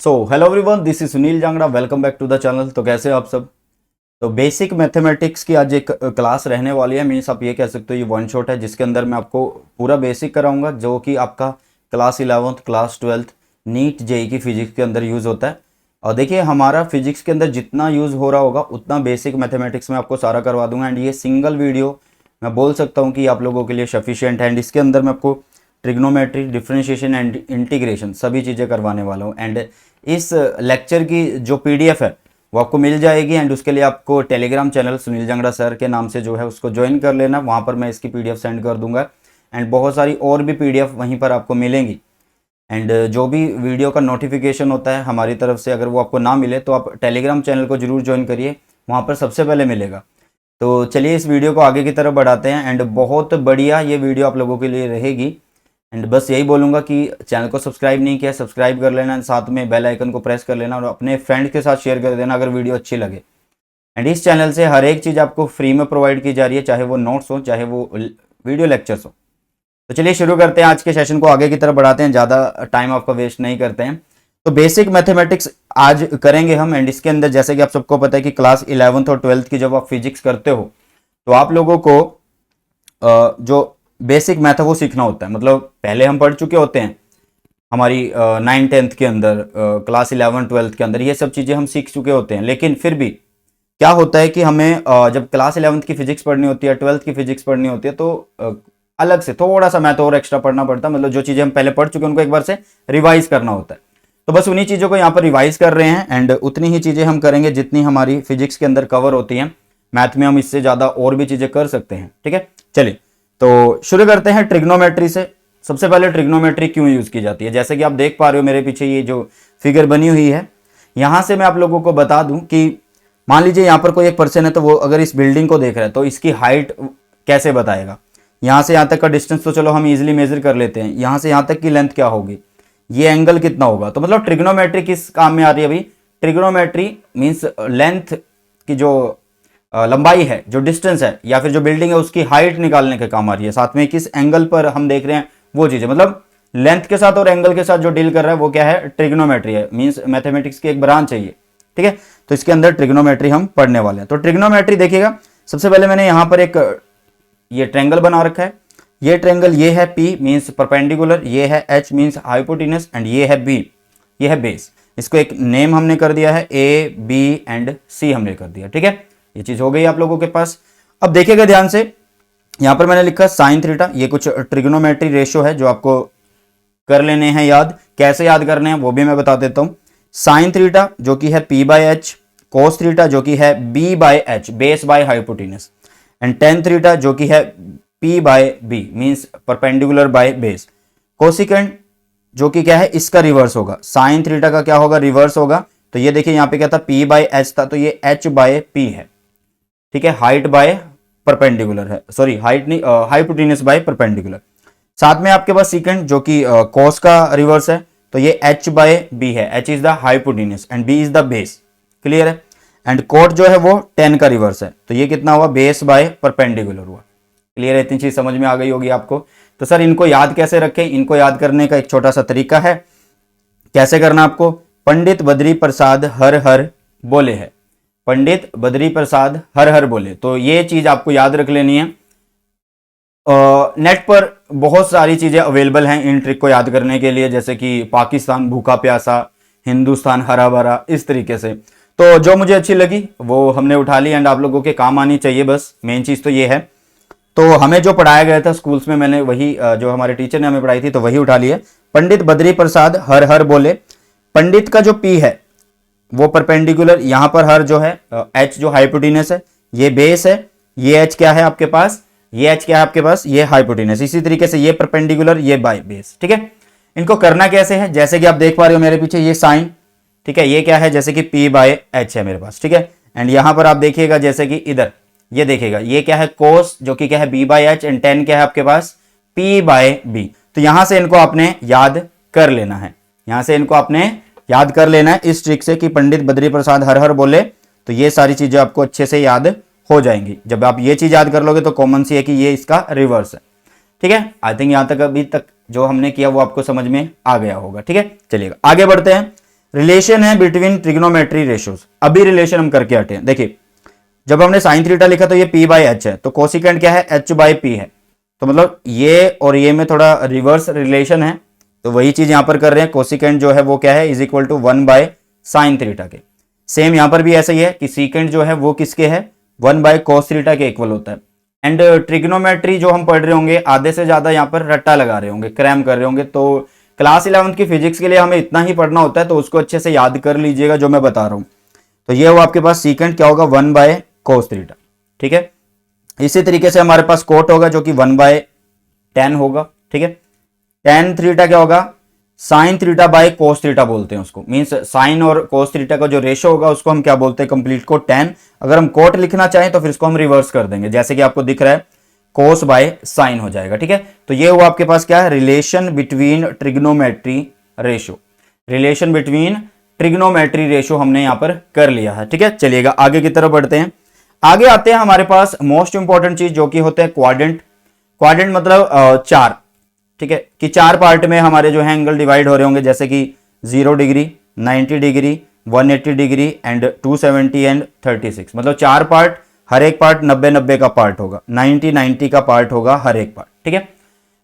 So hello everyone, this is Sunil Jangra. Welcome back to the channel. तो कैसे हो आप सब। तो बेसिक मैथमेटिक्स की आज एक क्लास रहने वाली है। मीन्स आप ये कह सकते हो ये वन शॉट है, जिसके अंदर मैं आपको पूरा बेसिक कराऊंगा, जो कि आपका class 11th class 12th NEET JEE की फिजिक्स के अंदर यूज़ होता है। और देखिए, हमारा फिजिक्स के अंदर जितना यूज़ हो रहा होगा उतना बेसिक मैथमेटिक्स में आपको सारा करवा दूंगा। एंड ये सिंगल वीडियो मैं बोल सकता हूँ कि आप लोगों के लिए सफिशिएंट है। एंड इसके अंदर मैं आपको ट्रिग्नोमेट्री, डिफरेंशिएशन एंड इंटीग्रेशन सभी चीज़ें करवाने वाला हूँ। एंड इस लेक्चर की जो पीडीएफ है वो आपको मिल जाएगी। एंड उसके लिए आपको Telegram channel Sunil Jangra sir के नाम से जो है उसको ज्वाइन कर लेना। वहाँ पर मैं इसकी पीडीएफ सेंड कर दूंगा। एंड बहुत सारी और भी पीडीएफ वहीं पर आपको मिलेंगी। एंड जो भी वीडियो का नोटिफिकेशन होता है हमारी तरफ से, अगर वो आपको ना मिले तो आप टेलीग्राम चैनल को जरूर ज्वाइन करिए, वहाँ पर सबसे पहले मिलेगा। तो चलिए इस वीडियो को आगे की तरफ बढ़ाते हैं। एंड बहुत बढ़िया ये वीडियो आप लोगों के लिए रहेगी। एंड बस यही बोलूँगा कि चैनल को सब्सक्राइब नहीं किया, सब्सक्राइब कर लेना, साथ में बेल आइकन को प्रेस कर लेना और अपने फ्रेंड्स के साथ शेयर कर देना अगर वीडियो अच्छी लगे। एंड इस चैनल से हर एक चीज़ आपको फ्री में प्रोवाइड की जा रही है, चाहे वो नोट्स हो चाहे वो वीडियो लेक्चर्स हो। तो चलिए शुरू करते हैं आज के सेशन को, आगे की तरफ बढ़ाते हैं, ज़्यादा टाइम आपका वेस्ट नहीं करते हैं। तो बेसिक मैथमेटिक्स आज करेंगे हम। एंड इसके अंदर जैसे कि आप सबको पता है कि क्लास 11th और 12th की जब आप फिजिक्स करते हो तो आप लोगों को जो बेसिक मैथ है वो सीखना होता है। मतलब पहले हम पढ़ चुके होते हैं हमारी 9th 10th के अंदर, क्लास 11 12th के अंदर ये सब चीज़ें हम सीख चुके होते हैं। लेकिन फिर भी क्या होता है कि हमें जब क्लास 11th की फिजिक्स पढ़नी होती है, 12th की फिजिक्स पढ़नी होती है, तो अलग से थोड़ा सा मैथ और एक्स्ट्रा पढ़ना पड़ता है। मतलब जो चीज़ें हम पहले पढ़ चुके हैं उनको एक बार से रिवाइज करना होता है। तो बस उन्हीं चीज़ों को यहाँ पर रिवाइज कर रहे हैं। एंड उतनी ही चीज़ें हम करेंगे जितनी हमारी फिजिक्स के अंदर कवर होती हैं। मैथ में हम इससे ज़्यादा और भी चीज़ें कर सकते हैं। ठीक है, चलिए तो शुरू करते हैं ट्रिग्नोमेट्री से। सबसे पहले ट्रिग्नोमेट्री क्यों यूज की जाती है, जैसे कि आप देख पा रहे हो मेरे पीछे ये जो फिगर बनी हुई है, यहां से मैं आप लोगों को बता दूं कि मान लीजिए यहां पर कोई एक पर्सन है, तो वो अगर इस बिल्डिंग को देख रहा है तो इसकी हाइट कैसे बताएगा। यहां से यहां तक का डिस्टेंस तो चलो हम इजिली मेजर कर लेते हैं, यहां से यहां तक की लेंथ क्या होगी, ये एंगल कितना होगा। तो मतलब ट्रिग्नोमेट्री किस काम में आ रही है भाई। ट्रिग्नोमेट्री मीन्स लेंथ की जो लंबाई है, जो डिस्टेंस है, या फिर जो बिल्डिंग है उसकी हाइट निकालने के काम आ रही है। साथ में किस एंगल पर हम देख रहे हैं वो चीज़ है। मतलब लेंथ के साथ और एंगल के साथ जो डील कर रहा है वो क्या है, ट्रिग्नोमेट्री है। मींस मैथमेटिक्स की एक ब्रांच है ये। ठीक है, तो इसके अंदर ट्रिग्नोमेट्री हम पढ़ने वाले हैं। तो ट्रिग्नोमेट्री देखिएगा, सबसे पहले मैंने यहाँ पर एक ये ट्रेंगल बना रखा है। ये ट्रेंगल ये है P मीन्स परपेंडिकुलर, ये है H मीन्स हाइपोटेनस, एंड ये है B, ये है बेस। इसको एक नेम हमने कर दिया है A, B एंड C हमने कर दिया। ठीक है, ये चीज हो गई आप लोगों के पास। अब देखिएगा ध्यान से, यहां पर मैंने लिखा साइन थीटा। ये कुछ ट्रिग्नोमेट्री रेशियो है जो आपको कर लेने हैं याद। कैसे याद करने हैं वो भी मैं बता देता हूं। साइन थीटा जो कि है P/H, कोस थीटा जो कि है B/H, base by hypotenuse, and tan theta जो कि है P/B means perpendicular by base. Cosecant जो कि क्या है, इसका रिवर्स होगा। साइन थीटा का क्या होगा, रिवर्स होगा। तो ये देखिए यहाँ पे क्या था, P/H था, तो ये H/P है। ठीक है, हाइट बाय परपेंडिकुलर है, सॉरी हाइट नहीं, हाइपोटेनस बाय परपेंडिकुलर। साथ में आपके पास सीकेंट जो कि कोस का रिवर्स है, तो ये H/B है। H is the hypotenuse and B is the base. Clear है। एंड कोट जो है वो 10 का रिवर्स है, तो ये कितना हुआ, बेस बाय परपेंडिकुलर हुआ। क्लियर है, इतनी चीज समझ में आ गई होगी आपको। तो सर इनको याद कैसे रखें, इनको याद करने का एक छोटा सा तरीका है। कैसे करना आपको, पंडित बद्री प्रसाद हर हर बोले है। पंडित बद्री प्रसाद हर हर बोले, तो ये चीज आपको याद रख लेनी है। नेट पर बहुत सारी चीजें अवेलेबल हैं इन ट्रिक को याद करने के लिए, जैसे कि पाकिस्तान भूखा प्यासा, हिंदुस्तान हरा भरा, इस तरीके से। तो जो मुझे अच्छी लगी वो हमने उठा ली एंड आप लोगों के काम आनी चाहिए, बस मेन चीज तो ये है। तो हमें जो पढ़ाया गया था स्कूल्स में, मैंने वही जो हमारे टीचर ने हमें पढ़ाई थी तो वही उठा ली है। पंडित बद्री प्रसाद हर हर बोले। पंडित का जो P है वो परपेंडिकुलर, यहां पर हर जो है H जो हाइपोटेनस है, ये बेस है, ये H क्या है आपके पास, ये H क्या है आपके पास, ये हाइपोटेनस। इसी तरीके से ये परपेंडिकुलर, ये बाय बेस। ठीक है, इनको करना कैसे है, जैसे कि आप देख पा रहे हो मेरे पीछे ये साइन। ठीक है, ये क्या है, जैसे कि P/H है मेरे पास। ठीक है, एंड यहां पर आप देखिएगा जैसे कि इधर ये देखिएगा, ये क्या है, कोस जो कि क्या है B/H, एंड 10 क्या है आपके पास, P/B। तो यहां से इनको आपने याद कर लेना है, यहां से इनको आपने याद कर लेना है इस ट्रिक से कि पंडित बद्री प्रसाद हर हर बोले। तो ये सारी चीजें आपको अच्छे से याद हो जाएंगी। जब आप ये चीज याद कर लोगे तो कॉमन सी है कि ये इसका रिवर्स है। ठीक है, आई थिंक यहां तक अभी तक जो हमने किया वो आपको समझ में आ गया होगा। ठीक है, चलिएगा आगे बढ़ते हैं। रिलेशन है बिटवीन ट्रिग्नोमेट्री रेशियोज। अभी रिलेशन हम करके हटे हैं। देखिए जब हमने साइन थीटा लिखा तो ये p बाई एच है, तो कोसिकेंट क्या है, h बाई पी है। तो मतलब ये और ये में थोड़ा रिवर्स रिलेशन है, तो वही चीज यहां पर कर रहे हैं। कोसिकेंट जो है वो क्या है, is equal to 1 by sine theta के। सेम यहां पर भी ऐसा ही है कि सीकेंट जो है वो किसके है, 1 बाय कोस थीटा के इक्वल होता है। एंड ट्रिग्नोमेट्री जो हम पढ़ रहे होंगे आधे से ज्यादा यहाँ पर रट्टा लगा रहे होंगे, क्रैम कर रहे होंगे। तो क्लास 11th की फिजिक्स के लिए हमें इतना ही पढ़ना होता है, तो उसको अच्छे से याद कर लीजिएगा जो मैं बता रहा हूं। तो ये वो आपके पास सीकेंट क्या होगा, 1 बाय कोस थीटा। ठीक है, इसी तरीके से हमारे पास कोट होगा जो कि 1 बाय टेन होगा। ठीक है, टेन थीटा क्या होगा, sine theta by cos theta बोलते हैं उसको। मींस साइन और कोस थीटा का जो रेशो होगा उसको हम क्या बोलते हैं, कंप्लीट को टेन। अगर हम कोट लिखना चाहें तो फिर इसको हम रिवर्स कर देंगे, जैसे कि आपको दिख रहा है कोस बाय साइन हो जाएगा। ठीक है, तो ये हुआ आपके पास क्या है, relation between trigonometry ratio. Relation between trigonometry ratio हमने यहां पर कर लिया है। ठीक है, चलिएगा आगे की तरफ बढ़ते हैं। आगे आते हैं हमारे पास मोस्ट इंपॉर्टेंट चीज जो कि होते हैं क्वाड्रेंट। क्वाड्रेंट मतलब चार। ठीक है, कि चार पार्ट में हमारे जो है एंगल डिवाइड हो रहे होंगे, जैसे कि 0 degree, 90 degree, 180 degree and 270 and 36। मतलब चार पार्ट, हर एक पार्ट 90-90 का पार्ट होगा, 90-90 का पार्ट होगा हर एक पार्ट। ठीक है,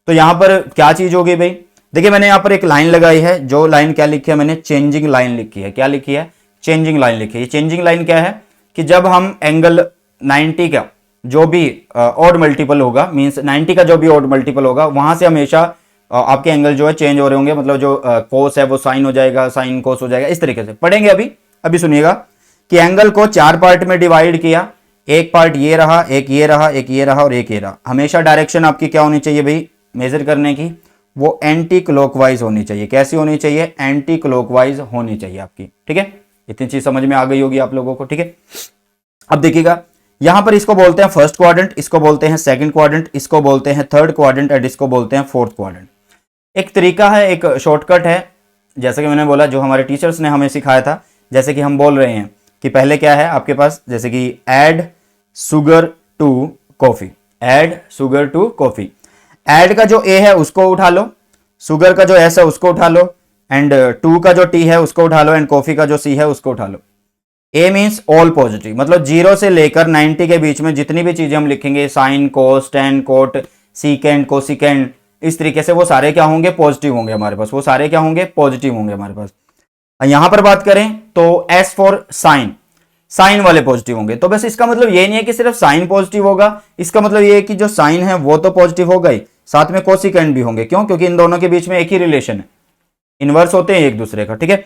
तो यहां पर क्या चीज होगी भाई, देखिए मैंने यहां पर एक लाइन लगाई है, जो लाइन क्या लिखी है मैंने, चेंजिंग लाइन लिखी है। क्या लिखी है, चेंजिंग लाइन लिखी है। चेंजिंग लाइन क्या है कि जब हम एंगल 90 का जो भी ऑड मल्टीपल होगा, मींस 90 का जो भी ऑड मल्टीपल होगा, वहां से हमेशा आपके एंगल जो है चेंज हो रहे होंगे। मतलब जो कोस है वो साइन हो जाएगा, साइन कोस हो जाएगा, इस तरीके से पढ़ेंगे। अभी सुनिएगा कि एंगल को चार पार्ट में डिवाइड किया, एक पार्ट ये रहा, एक ये रहा, एक ये रहा और एक ये रहा। हमेशा डायरेक्शन आपकी क्या होनी चाहिए भाई, मेजर करने की, वो एंटी क्लॉकवाइज होनी चाहिए। कैसी होनी चाहिए, एंटी क्लॉकवाइज होनी चाहिए आपकी। ठीक है, इतनी चीज समझ में आ गई होगी आप लोगों को। ठीक है, अब देखिएगा यहां पर इसको बोलते हैं फर्स्ट क्वाड्रेंट, इसको बोलते हैं सेकंड क्वाड्रेंट, इसको बोलते हैं थर्ड क्वाड्रेंट एंड इसको बोलते हैं फोर्थ क्वाड्रेंट। एक तरीका है, एक शॉर्टकट है, जैसे कि मैंने बोला जो हमारे टीचर्स ने हमें सिखाया था। जैसे कि हम बोल रहे हैं कि पहले क्या है आपके पास, जैसे कि add sugar to coffee, add sugar to coffee. Add का जो ए है उसको उठा लो, शुगर का जो एस है उसको उठा लो, एंड टू का जो टी है उसको उठा लो, एंड कॉफी का जो सी है उसको उठा लो। ए मीन्स ऑल पॉजिटिव, मतलब 0 से लेकर 90 के बीच में जितनी भी चीजें हम लिखेंगे, sine cos ten coat सीकेंड cosecant, इस तरीके से वो सारे क्या होंगे, पॉजिटिव होंगे हमारे पास। वो सारे क्या होंगे, पॉजिटिव होंगे हमारे पास। यहां पर बात करें तो एस फॉर साइन, साइन वाले पॉजिटिव होंगे। तो बस इसका मतलब ये नहीं है कि सिर्फ साइन पॉजिटिव होगा, इसका मतलब ये है कि जो साइन है वो तो पॉजिटिव होगा ही, साथ में कोसिकेंड भी होंगे। क्यों, क्योंकि इन दोनों के बीच में एक ही रिलेशन है, इनवर्स होते हैं एक दूसरे का। ठीक है,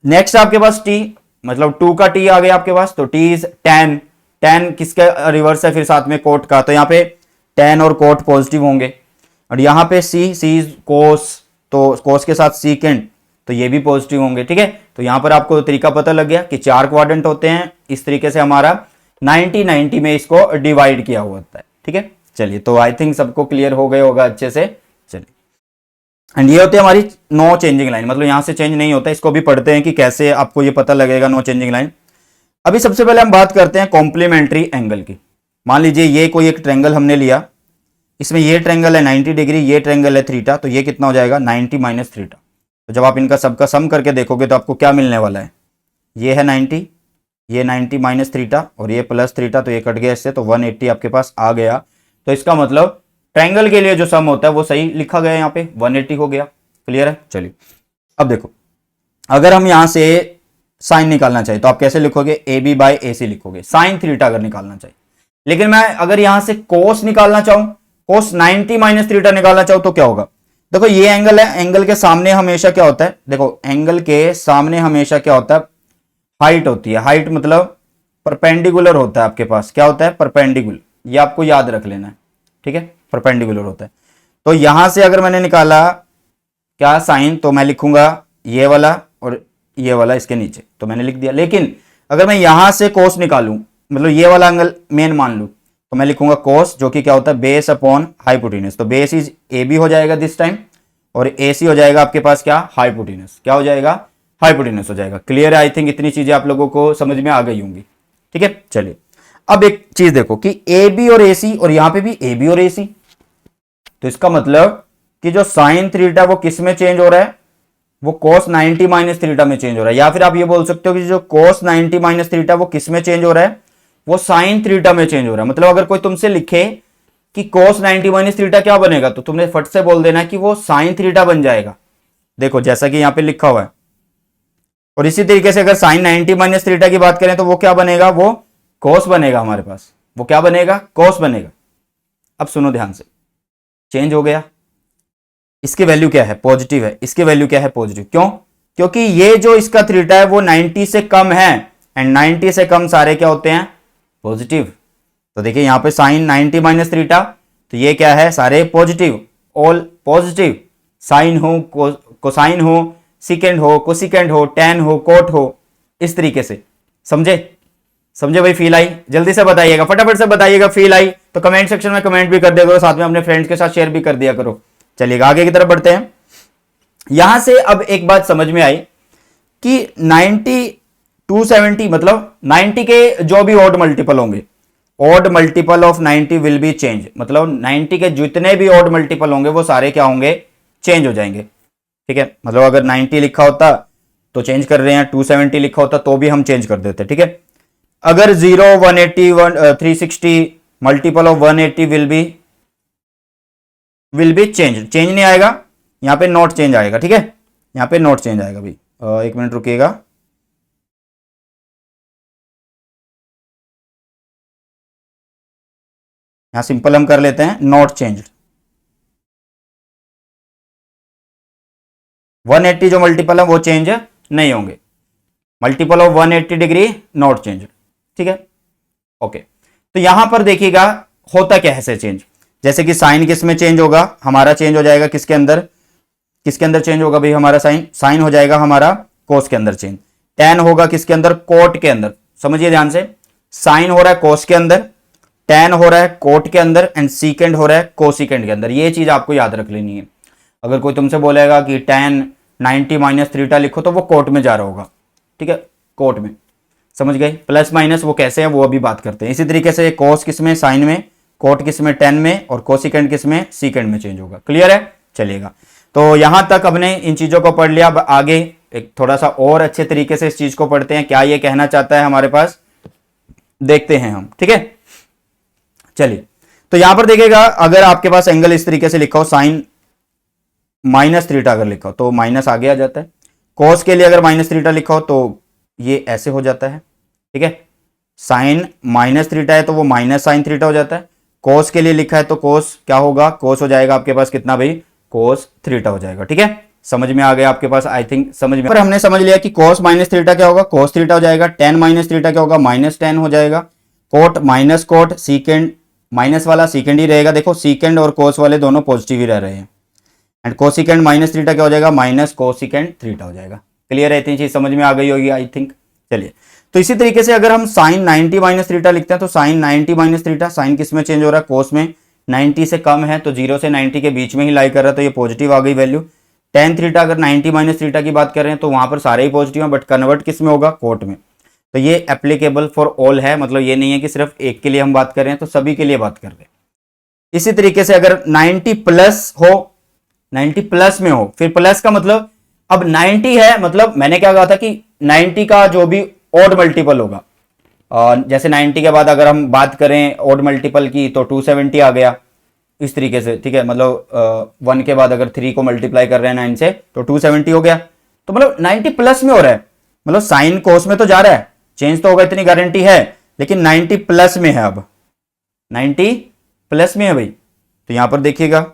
नेक्स्ट आपके पास टी, मतलब 2 का टी आ गया आपके पास, तो टी इज टेन। टेन किसका रिवर्स है, फिर साथ में कोट का, तो यहाँ पे टेन और कोट पॉजिटिव होंगे। और यहाँ पे सी इज कोस, तो कोस के साथ सीकेंड, तो ये भी पॉजिटिव होंगे। ठीक है, तो यहां पर आपको तरीका पता लग गया कि चार क्वाड्रेंट होते हैं, इस तरीके से हमारा 90-90 में इसको डिवाइड किया हुआ होता है। ठीक है, चलिए तो आई थिंक सबको क्लियर हो गया होगा अच्छे से। चलिए, एंड ये होती है हमारी नो चेंजिंग लाइन, मतलब यहां से चेंज नहीं होता। इसको भी पढ़ते हैं कि कैसे आपको ये पता लगेगा नो चेंजिंग लाइन। अभी सबसे पहले हम बात करते हैं कॉम्प्लीमेंट्री एंगल की। मान लीजिए ये कोई एक ट्रायंगल हमने लिया, इसमें ये ट्रायंगल है 90 डिग्री, ये ट्रायंगल है थीटा, तो ये कितना हो जाएगा, 90 माइनस थीटा। तो जब आप इनका सबका सम करके देखोगे तो आपको क्या मिलने वाला है, ये है 90, ये 90 माइनस थीटा और ये प्लस थीटा, तो ये कट गया इससे, तो 180 आपके पास आ गया। तो इसका मतलब ट्रायंगल के लिए जो सम होता है वो सही लिखा गया, यहाँ पे 180 हो गया। क्लियर है, चलिए अब देखो, अगर हम यहां से साइन निकालना चाहिए तो आप कैसे लिखोगे, ए बी बाई ए सी लिखोगे, साइन थीटा अगर निकालना चाहिए। लेकिन मैं अगर यहां से कोस निकालना चाहूं, कोस 90 माइनस थीटा निकालना चाहूं तो क्या होगा। देखो ये एंगल है, एंगल के सामने हमेशा क्या होता है, देखो एंगल के सामने हमेशा क्या होता है, हाइट होती है। हाइट मतलब परपेंडिकुलर होता है आपके पास, क्या होता है, परपेंडिकुलर। ये आपको याद रख लेना है। ठीक है, परपेंडिकुलर होता है। तो यहां से अगर मैंने निकाला क्या साइन, तो मैं लिखूंगा ये वाला और ये वाला इसके नीचे, तो मैंने लिख दिया। लेकिन अगर मैं यहां से कोस निकालूं, मतलब ये वाला एंगल मेन मान लूं, तो मैं लिखूंगा कोस, जो कि क्या होता है, बेस अपॉन हाइपोटेनस। तो बेस इज ए बी हो जाएगा दिस टाइम, और ए सी हो जाएगा आपके पास क्या, हाइपोटेनस। क्या हो जाएगा, हाइपोटेनस हो जाएगा। क्लियर है, आई थिंक इतनी चीजें आप लोगों को समझ में आ गई होंगी। ठीक है, चलिए अब एक चीज देखो कि ए बी और ए सी, और यहां पे भी ए बी और ए सी, तो इसका मतलब कि जो साइन थीटा वो किस में चेंज हो रहा है, वो cos 90 माइनस थीटा में चेंज हो रहा है। या फिर आप ये बोल सकते हो कि जो cos 90 माइनस थीटा वो किस में चेंज हो रहा है, वो साइन थीटा में चेंज हो रहा है। मतलब अगर कोई तुमसे लिखे कि cos 90 माइनस थीटा क्या बनेगा, तो तुमने फट से बोल देना कि वो साइन थीटा बन जाएगा। देखो जैसा कि यहां पे लिखा हुआ है। और इसी तरीके से अगर साइन 90 माइनस थीटा की बात करें तो वो क्या बनेगा, वो cos बनेगा हमारे पास। वो क्या बनेगा, cos बनेगा। अब सुनो ध्यान से, चेंज हो गया, इसकी वैल्यू क्या है, पॉजिटिव है, इसकी वैल्यू क्या है, पॉजिटिव। क्यों, क्योंकि ये जो इसका थीटा है वो 90 से कम है, एंड 90 से कम सारे क्या होते हैं, पॉजिटिव। तो देखिए यहां पे साइन 90 माइनस थीटा, तो ये क्या है, सारे पॉजिटिव, ऑल पॉजिटिव। साइन हो, कोसाइन हो, सिकेंड हो, कोसिकेंड हो, टैन हो, कोट हो, इस तरीके से। समझे, समझे भाई, फील आई? जल्दी से बताइएगा, फटाफट से बताइएगा, फील आई तो कमेंट सेक्शन में कमेंट भी कर दिया करो, साथ में अपने फ्रेंड्स के साथ शेयर भी कर दिया करो। चलिएगा आगे की तरफ बढ़ते हैं। यहां से अब एक बात समझ में आई कि 90 270 मतलब 90 के जो भी ऑड मल्टीपल होंगे, odd multiple of 90 will be change. मतलब 90 के जितने भी ऑड मल्टीपल होंगे वो सारे क्या होंगे, चेंज हो जाएंगे। ठीक है, मतलब अगर 90 लिखा होता तो चेंज कर रहे हैं, 270 लिखा होता तो भी हम चेंज कर देते। ठीक है, अगर 0 180 360 multiple of 180 will be change, change नहीं आएगा, यहां पे नॉट चेंज आएगा। ठीक है, यहां पे नॉट चेंज आएगा भाई। एक मिनट रुकिएगा, यहां सिंपल हम कर लेते हैं, नॉट चेंज। 180 जो मल्टीपल है वो चेंज नहीं होंगे, multiple of 180 degree not change. ठीक है, ओके। तो यहां पर देखिएगा होता क्या है से चेंज, जैसे कि साइन किस में चेंज होगा, हमारा चेंज हो जाएगा किसके अंदर, किसके अंदर चेंज होगा भाई हमारा साइन, साइन हो जाएगा हमारा कोस के अंदर चेंज। टैन होगा किसके अंदर, कोट के अंदर। समझिए ध्यान से, साइन हो रहा है कोस के अंदर, टैन हो रहा है कोट के अंदर, एंड सीकेंड हो रहा है कोसिकेंड के अंदर। ये चीज आपको याद रख लेनी है। अगर कोई तुमसे बोलेगा कि टैन 90 माइनस थीटा लिखो तो वो कोट में जा रहा होगा। ठीक है, कोट में, समझ गए। प्लस माइनस वो कैसे है वो अभी बात करते हैं। इसी तरीके से कोस किस में, साइन में, कोट किस में, टेन में, और कोसिकेंड किस में, सीकेंड में चेंज होगा। क्लियर है, चलिएगा। तो यहां तक हमने इन चीजों को पढ़ लिया। अब आगे एक थोड़ा सा और अच्छे तरीके से इस चीज को पढ़ते हैं, क्या ये कहना चाहता है हमारे पास, देखते हैं हम। ठीक है, चलिए। तो यहां पर देखिएगा, अगर आपके पास एंगल इस तरीके से लिखा हो, साइन माइनस थीटा अगर लिखा हो तो माइनस आगे आ जाता है। कोस के लिए अगर माइनस थीटा लिखा हो तो ये ऐसे हो जाता है। ठीक है, साइन माइनस थीटा है तो वो माइनस साइन थीटा हो जाता है। कोस के लिए लिखा है तो कोस क्या होगा, कोस हो जाएगा आपके पास कितना भाई, कोस थीटा हो जाएगा। ठीक है, समझ में आ गया आपके पास, आई थिंक समझ में। पर हमने समझ लिया कि कोस माइनस थीटा क्या होगा, कोस थीटा हो जाएगा। टेन माइनस थीटा क्या होगा, माइनस टेन हो जाएगा। Cot minus cot, second minus वाला सीकेंड ही रहेगा। देखो सीकेंड और कोस वाले दोनों पॉजिटिव ही रह रहे हैं। एंड कोसिकेंड माइनस थीटा क्या हो जाएगा, माइनस कोसिकेंड थीटा हो जाएगा। क्लियर है, इतनी चीज समझ में आ गई होगी आई थिंक। चलिए, तो इसी तरीके से अगर हम साइन 90 माइनस थीटा लिखते हैं तो साइन 90 माइनस थीटा, साइन किस में चेंज हो रहा है, कोस में। 90 से कम है तो 0 से 90 के बीच में ही लाई कर रहा है, तो ये पॉजिटिव आ गई वैल्यू। टेन थीटा अगर 90 माइनस थीटा की बात कर रहे हैं तो वहां पर सारे ही पॉजिटिव हैं, बट कन्वर्ट किस में होगा, कोट में। तो ये एप्लीकेबल फॉर ऑल है, मतलब ये नहीं है कि सिर्फ एक के लिए हम बात कर रहे हैं, तो सभी के लिए बात कर रहे हैं। इसी तरीके से अगर 90 प्लस हो, 90 प्लस में हो, फिर प्लस का मतलब अब 90 है, मतलब मैंने क्या कहा था कि 90 का जो भी ऑड मल्टीपल होगा, जैसे 90 के बाद अगर हम बात करें ऑड मल्टीपल की तो 270 आ गया इस तरीके से। ठीक है, मतलब 1 के बाद अगर 3 को मल्टीप्लाई कर रहे हैं 9 से तो 270 हो गया। तो मतलब 90 प्लस में हो रहा है, मतलब साइन कोस में तो जा रहा है, चेंज तो होगा इतनी गारंटी है, लेकिन 90 प्लस में है। अब 90 प्लस में है भाई। तो यहां पर देखिएगा,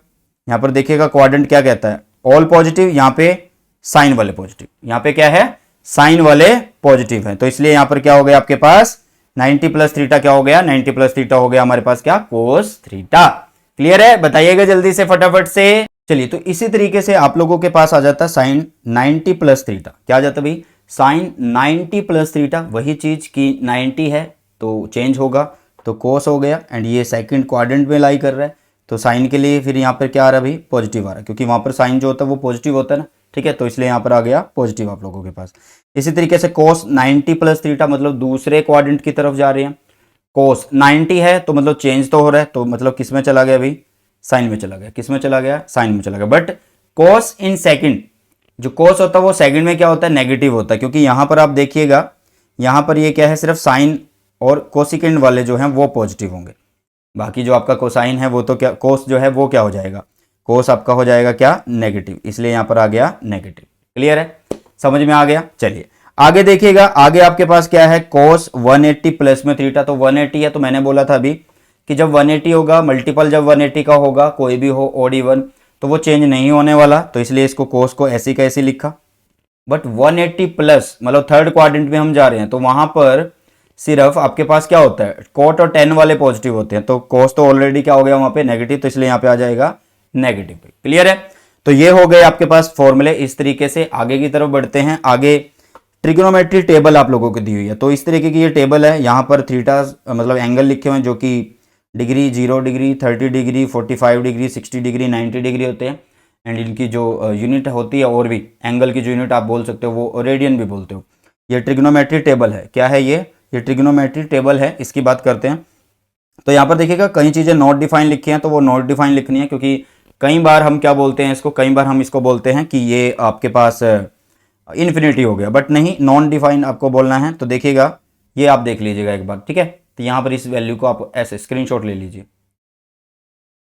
यहां पर देखिएगा क्वाड्रेंट क्या कहता है, ऑल पॉजिटिव, यहां पे साइन वाले पॉजिटिव, यहां पे क्या है, साइन वाले पॉजिटिव है। तो इसलिए यहां पर क्या हो गया आपके पास, 90 प्लस थीटा क्या हो गया, 90 प्लस थीटा हो गया हमारे पास क्या, कोस थीटा। क्लियर है, बताइएगा जल्दी से फटाफट से। चलिए, तो इसी तरीके से आप लोगों के पास आ जाता है साइन 90 प्लस थीटा। क्या आ जाता भाई, साइन 90 प्लस थीटा, वही चीज की 90 है तो चेंज होगा तो कोस हो गया, एंड ये सेकंड क्वाड्रेंट में लाई कर रहा है तो साइन के लिए फिर यहाँ पर क्या आ रहा है भाई, पॉजिटिव आ रहा है, क्योंकि वहां पर साइन जो होता है वो पॉजिटिव होता है ना। ठीक है, तो इसलिए यहाँ पर आ गया पॉजिटिव आप लोगों के पास। इसी तरीके से कोस 90 प्लस थीटा, मतलब दूसरे क्वाड्रेंट की तरफ जा रहे हैं। कोस 90 है तो मतलब चेंज तो हो रहा है, तो मतलब किस में चला गया भाई, साइन में चला गया। किस में चला गया, साइन में चला गया। बट कोस इन सेकंड, जो कोस होता है वो सेकंड में क्या होता है, नेगेटिव होता है, क्योंकि यहाँ पर आप देखिएगा, यहाँ पर ये क्या है, सिर्फ साइन और कोसिकेंड वाले जो हैं वो पॉजिटिव होंगे, बाकी जो आपका कोसाइन है वो तो क्या, कोस जो है वो क्या हो जाएगा, कोस आपका हो जाएगा क्या, नेगेटिव, इसलिए यहाँ पर आ गया नेगेटिव। क्लियर है, समझ में आ गया। चलिए आगे देखिएगा, आगे आपके पास क्या है, कोस 180 प्लस में थीटा, तो 180 है, तो मैंने बोला था अभी कि जब 180 होगा, मल्टीपल जब 180 का होगा, कोई भी हो ऑड इवन, तो वो चेंज नहीं होने वाला, तो इसलिए इसको कोस को ऐसी का ऐसी लिखा। बट 180 प्लस मतलब थर्ड क्वाड्रेंट में हम जा रहे हैं, तो वहां पर सिर्फ आपके पास क्या होता है, कोट और टेन वाले पॉजिटिव होते हैं, तो कोस तो ऑलरेडी क्या हो गया वहां पे, नेगेटिव, तो इसलिए यहाँ पे आ जाएगा नेगेटिव। क्लियर है, तो ये हो गए आपके पास फॉर्मूले। इस तरीके से आगे की तरफ बढ़ते हैं। आगे ट्रिग्नोमेट्री टेबल आप लोगों को दी हुई है, तो इस तरीके की ये टेबल है। यहाँ पर थीटा मतलब एंगल लिखे हुए हैं, जो कि degree, 0 degree, 30 degree, 45 degree, 60 degree, 90 degree होते हैं। एंड इनकी जो यूनिट होती है, और भी एंगल की जो यूनिट आप बोल सकते हो वो रेडियन भी बोलते हो। ये ट्रिग्नोमेट्री टेबल है। क्या है ये ट्रिग्नोमेट्री टेबल है, इसकी बात करते हैं। तो यहाँ पर देखिएगा कई चीज़ें नॉट डिफाइन लिखी हैं, तो वो नॉट डिफाइन लिखनी है, क्योंकि कई बार हम क्या बोलते हैं इसको, कई बार हम इसको बोलते हैं कि ये आपके पास इन्फिनिटी हो गया, बट नहीं, नॉन डिफाइन आपको बोलना है। तो देखिएगा, ये आप देख लीजिएगा एक बार, ठीक है। तो यहाँ पर इस वैल्यू को आप ऐसे स्क्रीनशॉट ले लीजिए,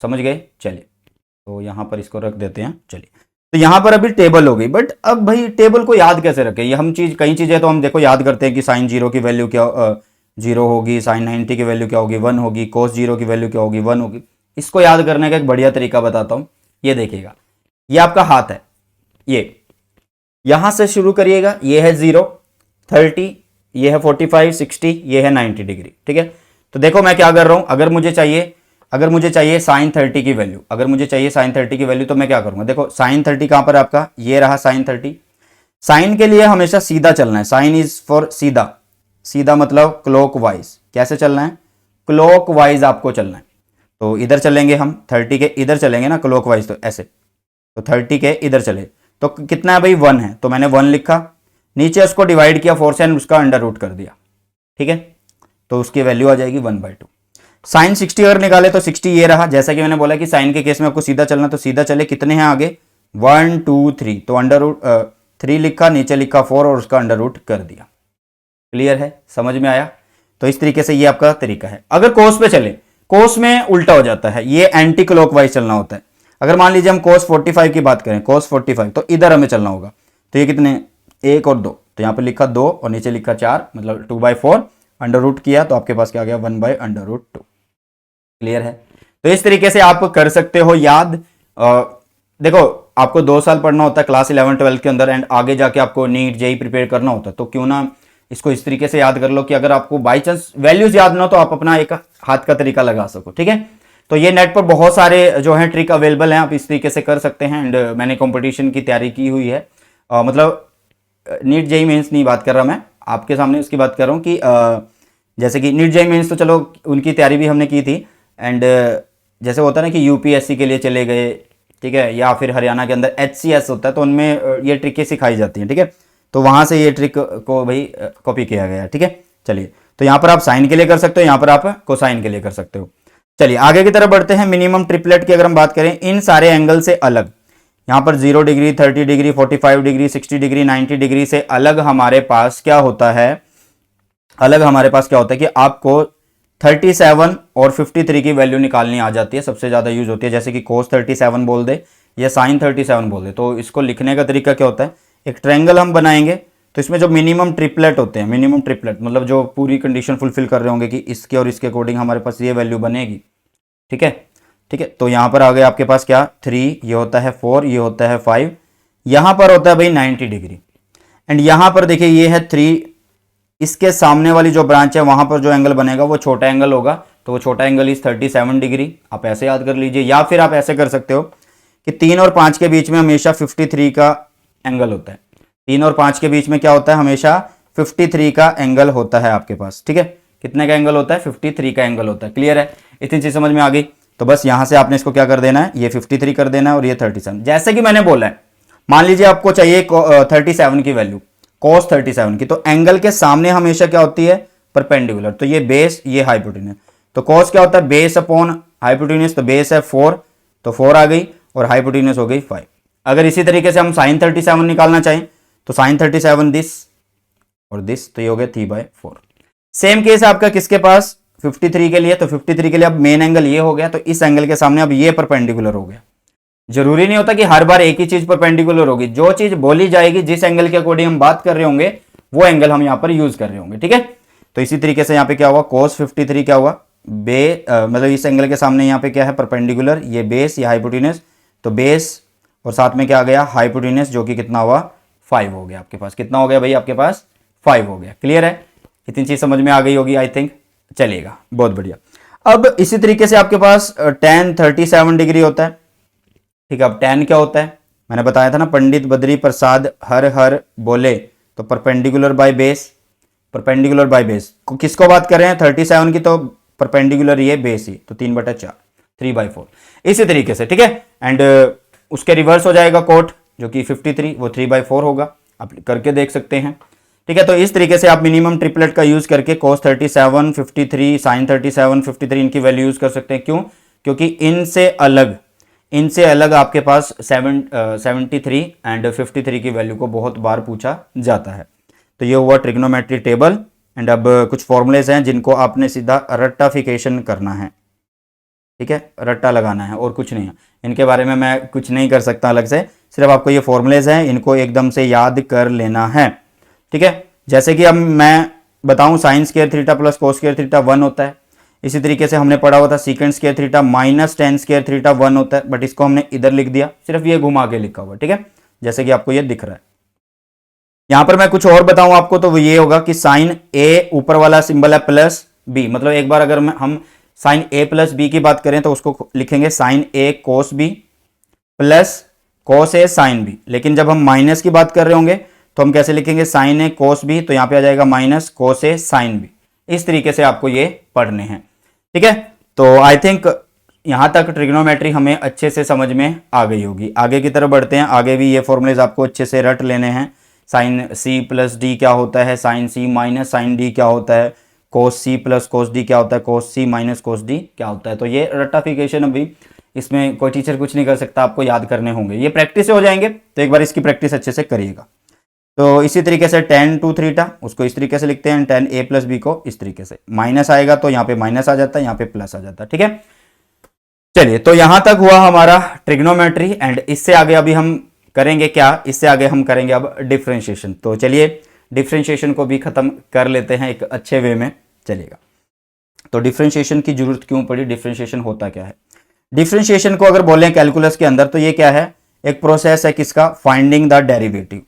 समझ गए। चलिए, तो यहाँ पर इसको रख देते हैं। चलिए, तो यहाँ पर अभी टेबल हो गई, बट अब भाई टेबल को याद कैसे रखें, ये हम कई चीज़ें तो हम देखो याद करते हैं कि साइन 0 की वैल्यू क्या 0 होगी, साइन 90 की वैल्यू क्या होगी, 1 होगी, कोस 0 की वैल्यू क्या होगी, 1 होगी। इसको याद करने का एक बढ़िया तरीका बताता हूँ। ये देखिएगा, ये आपका हाथ है, ये यहां से शुरू करिएगा, ये है 0, 30, ये है 45, 60, ये है 90 डिग्री, ठीक है। तो देखो मैं क्या कर रहा हूं, अगर मुझे चाहिए साइन 30 की वैल्यू, अगर मुझे चाहिए साइन 30 की वैल्यू, तो मैं क्या करूंगा, देखो साइन 30 कहां पर आपका, ये रहा साइन 30। साइन के लिए हमेशा सीधा चलना है, साइन इज फॉर सीधा, सीधा मतलब क्लॉकवाइज। कैसे चलना है, क्लॉकवाइज आपको चलना है। तो इधर चलेंगे हम, 30 के इधर चलेंगे ना क्लॉकवाइज, तो ऐसे, तो 30 के इधर चले, तो कितना है भाई, 1 है, तो मैंने 1 लिखा, नीचे उसको डिवाइड किया 4 से एंड उसका अंडर रूट कर दिया, ठीक है। तो उसकी वैल्यू आ जाएगी 1/2। साइन 60 अगर निकाले तो 60 ये रहा, जैसा कि मैंने बोला कि साइन के केस में आपको सीधा चलना, तो सीधा चले, कितने हैं आगे, 1 2 3, तो अंडर रूट 3 लिखा, नीचे लिखा 4 और उसका अंडर रूट कर दिया। क्लियर है, समझ में आया। तो इस तरीके से ये आपका तरीका है। अगर कोस पे चले, कोस में उल्टा हो जाता है, ये एंटी क्लॉकवाइज चलना होता है। अगर मान लीजिए हम cos 45 की बात करें, cos 45, तो इधर हमें चलना होगा, तो ये कितने, 1 और 2, तो यहाँ पे लिखा 2 और नीचे लिखा 4, मतलब 2/4, अंडर रूट किया तो आपके पास क्या आ गया, 1/√2। क्लियर है। तो इस तरीके से आप कर सकते हो याद। देखो आपको 2 साल पढ़ना होता है क्लास 11 12 के अंदर, एंड आगे जाके आपको नीट जेई प्रिपेयर करना होता है, तो क्यों ना इसको इस तरीके से याद कर लो कि अगर आपको बाई चांस वैल्यूज याद ना हो तो आप अपना एक हाथ का तरीका लगा सको, ठीक है। तो ये नेट पर बहुत सारे जो हैं ट्रिक अवेलेबल हैं, आप इस तरीके से कर सकते हैं। एंड मैंने कंपटीशन की तैयारी की हुई है, मतलब नीट जेई मेंस नहीं बात कर रहा मैं, आपके सामने उसकी बात कर रहा हूँ कि जैसे कि नीट जेई मेंस तो चलो उनकी तैयारी भी हमने की थी। एंड जैसे होता है ना कि यूपीएससी के लिए चले गए, ठीक है, या फिर हरियाणा के अंदर HCS होता है, तो उनमें ये ट्रिकें सिखाई जाती हैं, ठीक है। तो वहाँ से ये ट्रिक को भाई कॉपी किया गया है, ठीक है। चलिए, तो यहाँ पर आप साइन के लिए कर सकते हो, यहाँ पर आप कोसाइन के लिए कर सकते हो। चलिए आगे की तरफ बढ़ते हैं। मिनिमम ट्रिपलेट की अगर हम बात करें, इन सारे एंगल से अलग, यहाँ पर 0 degree, 30 degree, 45 degree, 60 degree, 90 degree से अलग हमारे पास क्या होता है, कि आपको 37 और 53 की वैल्यू निकालनी आ जाती है, सबसे ज्यादा यूज होती है। जैसे कि cos 37 बोल दे या sin 37 बोल दे, तो इसको लिखने का तरीका क्या होता है, एक ट्रायंगल हम बनाएंगे, तो इसमें जो मिनिमम ट्रिपलेट होते हैं, मिनिमम ट्रिपलेट मतलब जो पूरी कंडीशन फुलफिल कर रहे होंगे कि इसके और इसके अकॉर्डिंग हमारे पास ये वैल्यू बनेगी, ठीक है, ठीक है। तो यहाँ पर आ गए आपके पास क्या, 3, ये होता है 4, ये होता है 5, यहाँ पर होता है भाई 90 डिग्री, एंड यहाँ पर देखिए ये है 3, इसके सामने वाली जो ब्रांच है वहां पर जो एंगल बनेगा वो छोटा एंगल होगा, तो वो छोटा एंगल इज 37 डिग्री। आप ऐसे याद कर लीजिए, या फिर आप ऐसे कर सकते हो कि 3 और 5 के बीच में हमेशा 53 का एंगल होता है, 3 और 5 के बीच में क्या होता है, हमेशा 53 का एंगल होता है आपके पास, ठीक है। कितने का एंगल होता है, 53 का एंगल होता है। क्लियर है, इतनी चीज समझ में आ गई। तो बस यहां से आपने इसको क्या कर देना है, ये 53 कर देना है और ये 37। जैसे कि मैंने बोला है, मान लीजिए आपको चाहिए 37 की वैल्यू, cos 37 की, तो एंगल के सामने हमेशा क्या होती है, परपेंडिकुलर, तो ये बेस, ये हाइपोटेन्यूज। तो cos क्या होता है, बेस अपॉन हाइपोटेन्यूज, तो बेस है 4, तो 4 आ गई और हाइपोटेन्यूज हो गई 5। अगर इसी तरीके से हम साइन 37 निकालना चाहें तो साइन 37 दिस और दिस, तो ये हो गया 3/4। सेम केस है आपका किसके पास 53 के लिए, तो 53 के लिए अब मेन एंगल ये हो गया, तो इस एंगल के सामने अब ये परपेंडिकुलर हो गया। जरूरी नहीं होता कि हर बार एक ही चीज परपेंडिकुलर होगी, जो चीज बोली जाएगी जिस एंगल के अकॉर्डिंग हम बात कर रहे होंगे वो एंगल हम यहां पर यूज कर रहे होंगे, ठीक है। तो इसी तरीके से यहां पे क्या हुआ cos 53 क्या हुआ मतलब इस एंगल के सामने यहां पे क्या है परपेंडिकुलर, ये बेस या हाइपोटेन्यूस, तो बेस और साथ में क्या आ गया हाइपोटेन्यूस, जो कि कितना हुआ 5 हो गया आपके पास। कितना हो गया भाई आपके पास 5 हो गया। क्लियर है, इतनी चीज समझ में आ गई होगी आई थिंक, चलेगा बहुत बढ़िया। अब इसी तरीके से आपके पास tan 37 डिग्री होता है, ठीक है। अब tan क्या होता है, मैंने बताया था ना, पंडित बद्री प्रसाद हर हर बोले, तो perpendicular by base, perpendicular by base किसको बात कर रहे हैं 37 की, तो परपेंडिकुलर ये बेस ही, तो 3/4 3/4 इसी तरीके से, ठीक है। एंड उसके रिवर्स हो जाएगा कोट जो कि 53 वो 3/4 होगा, आप करके देख सकते हैं, ठीक है। तो इस तरीके से आप मिनिमम ट्रिपलेट का यूज करके cos 37 53 sin 37 53 इनकी वैल्यू यूज कर सकते हैं। क्यों, क्योंकि इनसे अलग आपके पास 73 एंड 53 की वैल्यू को बहुत बार पूछा जाता है। तो ये हुआ ट्रिग्नोमेट्री टेबल। एंड अब कुछ फॉर्मूलेज हैं जिनको आपने सीधा रट्टाफिकेशन करना है, ठीक है, रट्टा लगाना है और कुछ नहीं है। इनके बारे में मैं कुछ नहीं कर सकता अलग से, सिर्फ आपको ये फॉर्मूलेज हैं, इनको एकदम से याद कर लेना है, ठीक है। जैसे कि अब मैं बताऊं sine square theta plus cos square theta 1 होता है। इसी तरीके से हमने पढ़ा हुआ था secant square theta minus ten square theta 1 होता है, बट इसको हमने इधर लिख दिया, सिर्फ ये घुमा के लिखा हुआ, ठीक है, जैसे कि आपको ये दिख रहा है। यहां पर मैं कुछ और बताऊं आपको तो वो ये होगा कि साइन ए ऊपर वाला सिंबल है प्लस बी, मतलब एक बार अगर हम साइन ए प्लस बी की बात करें तो उसको लिखेंगे साइन ए कोस बी प्लस कोस ए साइन बी। लेकिन जब हम माइनस की बात कर रहे होंगे तो हम कैसे लिखेंगे साइन ए कोस बी, तो यहां पे आ जाएगा माइनस कोस ए साइन बी। इस तरीके से आपको ये पढ़ने हैं, ठीक है। तो आई थिंक यहां तक ट्रिग्नोमेट्री हमें अच्छे से समझ में आ गई होगी। आगे की तरफ बढ़ते हैं, आगे भी ये फॉर्मूलेज आपको अच्छे से रट लेने हैं। साइन सी प्लस डी क्या होता है, साइन सी माइनस साइन डी क्या होता है, कोस सी प्लस कोस डी क्या होता है, कोस सी माइनस कोस डी क्या होता है। तो ये रट्टाफिकेशन अभी इसमें कोई टीचर कुछ नहीं कर सकता, आपको याद करने होंगे, ये प्रैक्टिस से हो जाएंगे, तो एक बार इसकी प्रैक्टिस अच्छे से करिएगा। तो इसी तरीके से tan 2 थीटा उसको इस तरीके से लिखते हैं, tan a प्लस बी को इस तरीके से, माइनस आएगा तो यहाँ पे माइनस आ जाता है, यहाँ पे प्लस आ जाता है, ठीक है। चलिए, तो यहां तक हुआ हमारा ट्रिग्नोमेट्री। एंड इससे आगे अभी हम करेंगे क्या, इससे आगे हम करेंगे अब डिफरेंशिएशन। तो चलिए डिफरेंशिएशन को भी खत्म कर लेते हैं एक अच्छे वे में, चलेगा। तो डिफरेंशिएशन की जरूरत क्यों पड़ी, डिफरेंशिएशन होता क्या है। डिफरेंशिएशन को अगर बोलें कैलकुलस के अंदर तो ये क्या है, एक प्रोसेस है किसका, फाइंडिंग द डेरिवेटिव।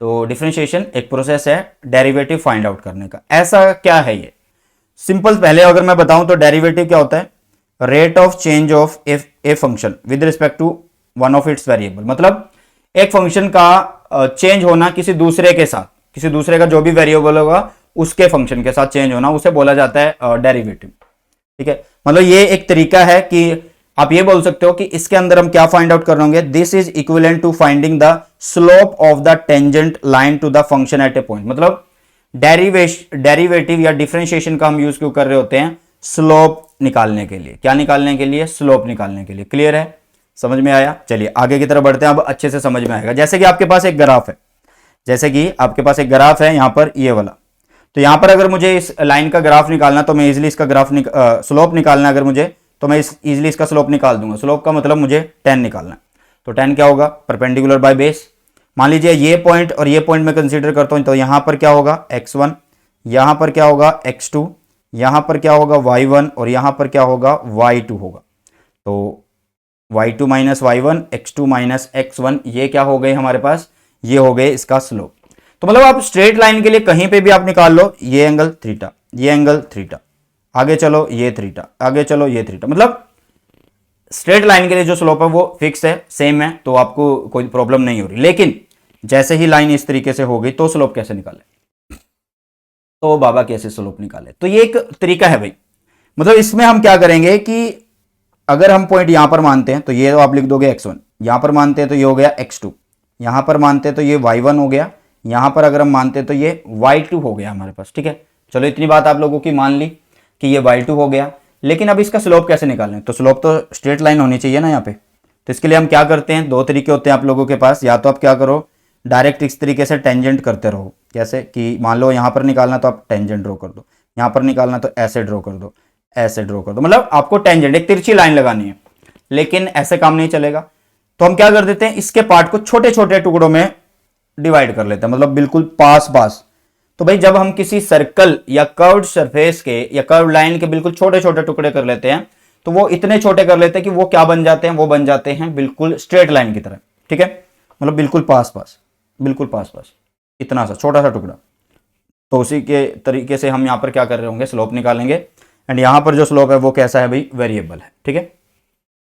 तो डिफरेंशिएशन एक प्रोसेस है डेरिवेटिव फाइंड आउट करने का। ऐसा क्या है ये, सिंपल पहले अगर मैं बताऊं तो डेरिवेटिव क्या होता है, rate of change of a function with respect to one of its variable. मतलब एक फंक्शन का चेंज होना किसी दूसरे के साथ, किसी दूसरे का जो भी वेरिएबल होगा उसके फंक्शन के साथ चेंज होना, उसे बोला जाता है डेरिवेटिव, ठीक है। मतलब ये एक तरीका है कि आप ये बोल सकते हो कि इसके अंदर हम क्या फाइंड आउट कर रहे होंगे, this is equivalent to finding the slope of the tangent line to the function at a point. मतलब डेरिवेटिव या डिफरेंशिएशन का हम यूज क्यों कर रहे होते हैं, स्लोप निकालने के लिए। क्या निकालने के लिए, स्लोप निकालने के लिए। क्लियर है, समझ में आया। चलिए आगे की तरफ बढ़ते हैं, अब अच्छे से समझ में आएगा। जैसे कि आपके पास एक ग्राफ है, जैसे कि आपके पास एक ग्राफ है यहां पर ये वाला, तो यहां पर अगर मुझे इस लाइन का ग्राफ निकालना तो मैं इजिली इसका ग्राफ स्लोप निकालना अगर मुझे, तो मैं इजिली इसका स्लोप निकाल दूंगा। स्लोप का मतलब मुझे tan निकालना है, तो tan क्या होगा, परपेंडिकुलर बाय बेस। मान लीजिए ये पॉइंट और ये पॉइंट मैं कंसीडर करता हूं, तो यहां पर क्या होगा x1, यहां पर क्या होगा x2, यहां पर क्या होगा y1 और यहां पर क्या होगा y2 होगा। तो y2 minus y1 x2 minus x1 ये क्या हो गए हमारे पास, ये हो गए इसका स्लोप। तो मतलब आप स्ट्रेट लाइन के लिए कहीं पे भी आप निकाल लो, ये एंगल थीटा, ये एंगल थीटा, आगे चलो ये थीटा, आगे चलो ये थीटा, मतलब स्ट्रेट लाइन के लिए जो स्लोप है वो फिक्स है, सेम है, तो आपको कोई प्रॉब्लम नहीं हो रही। लेकिन जैसे ही लाइन इस तरीके से हो गई तो स्लोप कैसे निकाले, तो बाबा कैसे स्लोप निकाले, तो ये एक तरीका है भाई। मतलब इसमें हम क्या करेंगे कि अगर हम पॉइंट यहां पर मानते हैं तो ये तो आप लिख दोगे x1, यहां पर मानते हैं तो ये हो गया x2, यहां पर मानते हैं तो ये y1 हो गया, यहां पर अगर हम मानते हैं तो ये y2 हो गया हमारे पास, ठीक है। चलो इतनी बात आप लोगों की मान ली कि ये y2 हो गया। लेकिन अब इसका स्लोप कैसे निकालें, तो स्लोप तो स्ट्रेट लाइन होनी चाहिए ना यहाँ पे, तो इसके लिए हम क्या करते हैं, दो तरीके होते हैं आप लोगों के पास। या तो आप क्या करो, डायरेक्ट इस तरीके से टेंजेंट करते रहो। कैसे कि मान लो यहाँ पर निकालना तो आप टेंजेंट ड्रॉ कर दो, यहाँ पर निकालना तो ऐसे ड्रॉ कर दो, ऐसे ड्रॉ कर दो, मतलब आपको टेंजेंट एक तिरछी लाइन लगानी है। लेकिन ऐसे काम नहीं चलेगा, तो हम क्या कर देते हैं, इसके पार्ट को छोटे छोटे टुकड़ों में डिवाइड कर लेते हैं, मतलब बिल्कुल पास पास। तो भाई जब हम किसी सर्कल या कर्व्ड सरफेस के या कर्व्ड लाइन के बिल्कुल छोटे छोटे टुकड़े कर लेते हैं, तो वो इतने छोटे कर लेते हैं कि वो क्या बन जाते हैं, वो बन जाते हैं बिल्कुल स्ट्रेट लाइन की तरह। ठीक है, मतलब बिल्कुल पास पास, बिल्कुल पास पास, इतना सा छोटा सा टुकड़ा। तो उसी के तरीके से हम यहाँ पर क्या कर रहे होंगे, स्लोप निकालेंगे। एंड यहाँ पर जो स्लोप है वो कैसा है भाई, वेरिएबल है। ठीक है,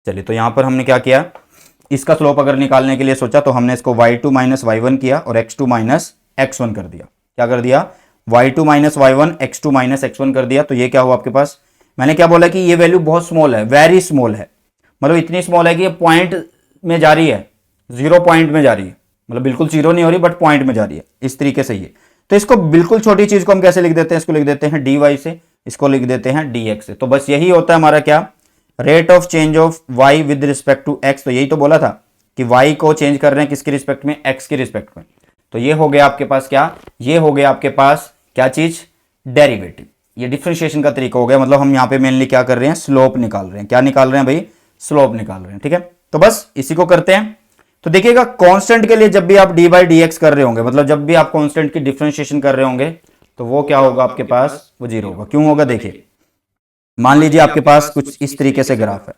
चलिए तो यहाँ पर हमने क्या किया, इसका स्लोप अगर निकालने के लिए सोचा तो हमने इसको y2 माइनस y1 किया और x2 माइनस x1 कर दिया। क्या कर दिया, y2 minus y1 x2 minus x1 कर दिया। तो ये क्या हुआ आपके पास, मैंने क्या बोला कि ये वैल्यू बहुत स्मॉल है, वेरी स्मॉल है, मतलब इतनी स्मॉल है कि ये पॉइंट में जा रही है, 0 पॉइंट में जा रही है, मतलब बिल्कुल 0 नहीं हो रही बट पॉइंट में जा रही है, इस तरीके से ये। तो इसको बिल्कुल छोटी चीज को हम कैसे लिख देते हैं, इसको लिख देते हैं dy से, इसको लिख देते हैं dx से। तो बस यही होता है हमारा क्या, rate of change of y with respect to x। तो यही तो बोला था कि y को चेंज कर रहे हैं किसके रिस्पेक्ट में, x के रिस्पेक्ट में। तो ये हो गया आपके पास क्या, ये हो गया आपके पास क्या चीज, डेरिवेटिव। ये डिफरेंशिएशन का तरीका हो गया, मतलब हम यहाँ पे मेनली क्या कर रहे हैं, स्लोप निकाल रहे हैं। क्या निकाल रहे हैं भाई, स्लोप निकाल रहे हैं। ठीक है, तो बस इसी को करते हैं। तो देखिएगा कांस्टेंट के लिए जब भी आप डी बाई डी एक्स कर रहे होंगे, मतलब जब भी आप कांस्टेंट की डिफरेंशिएशन कर रहे होंगे, तो वो क्या होगा आपके पास, वो 0 होगा। क्यों होगा, देखिए मान लीजिए आपके पास कुछ इस तरीके से ग्राफ है,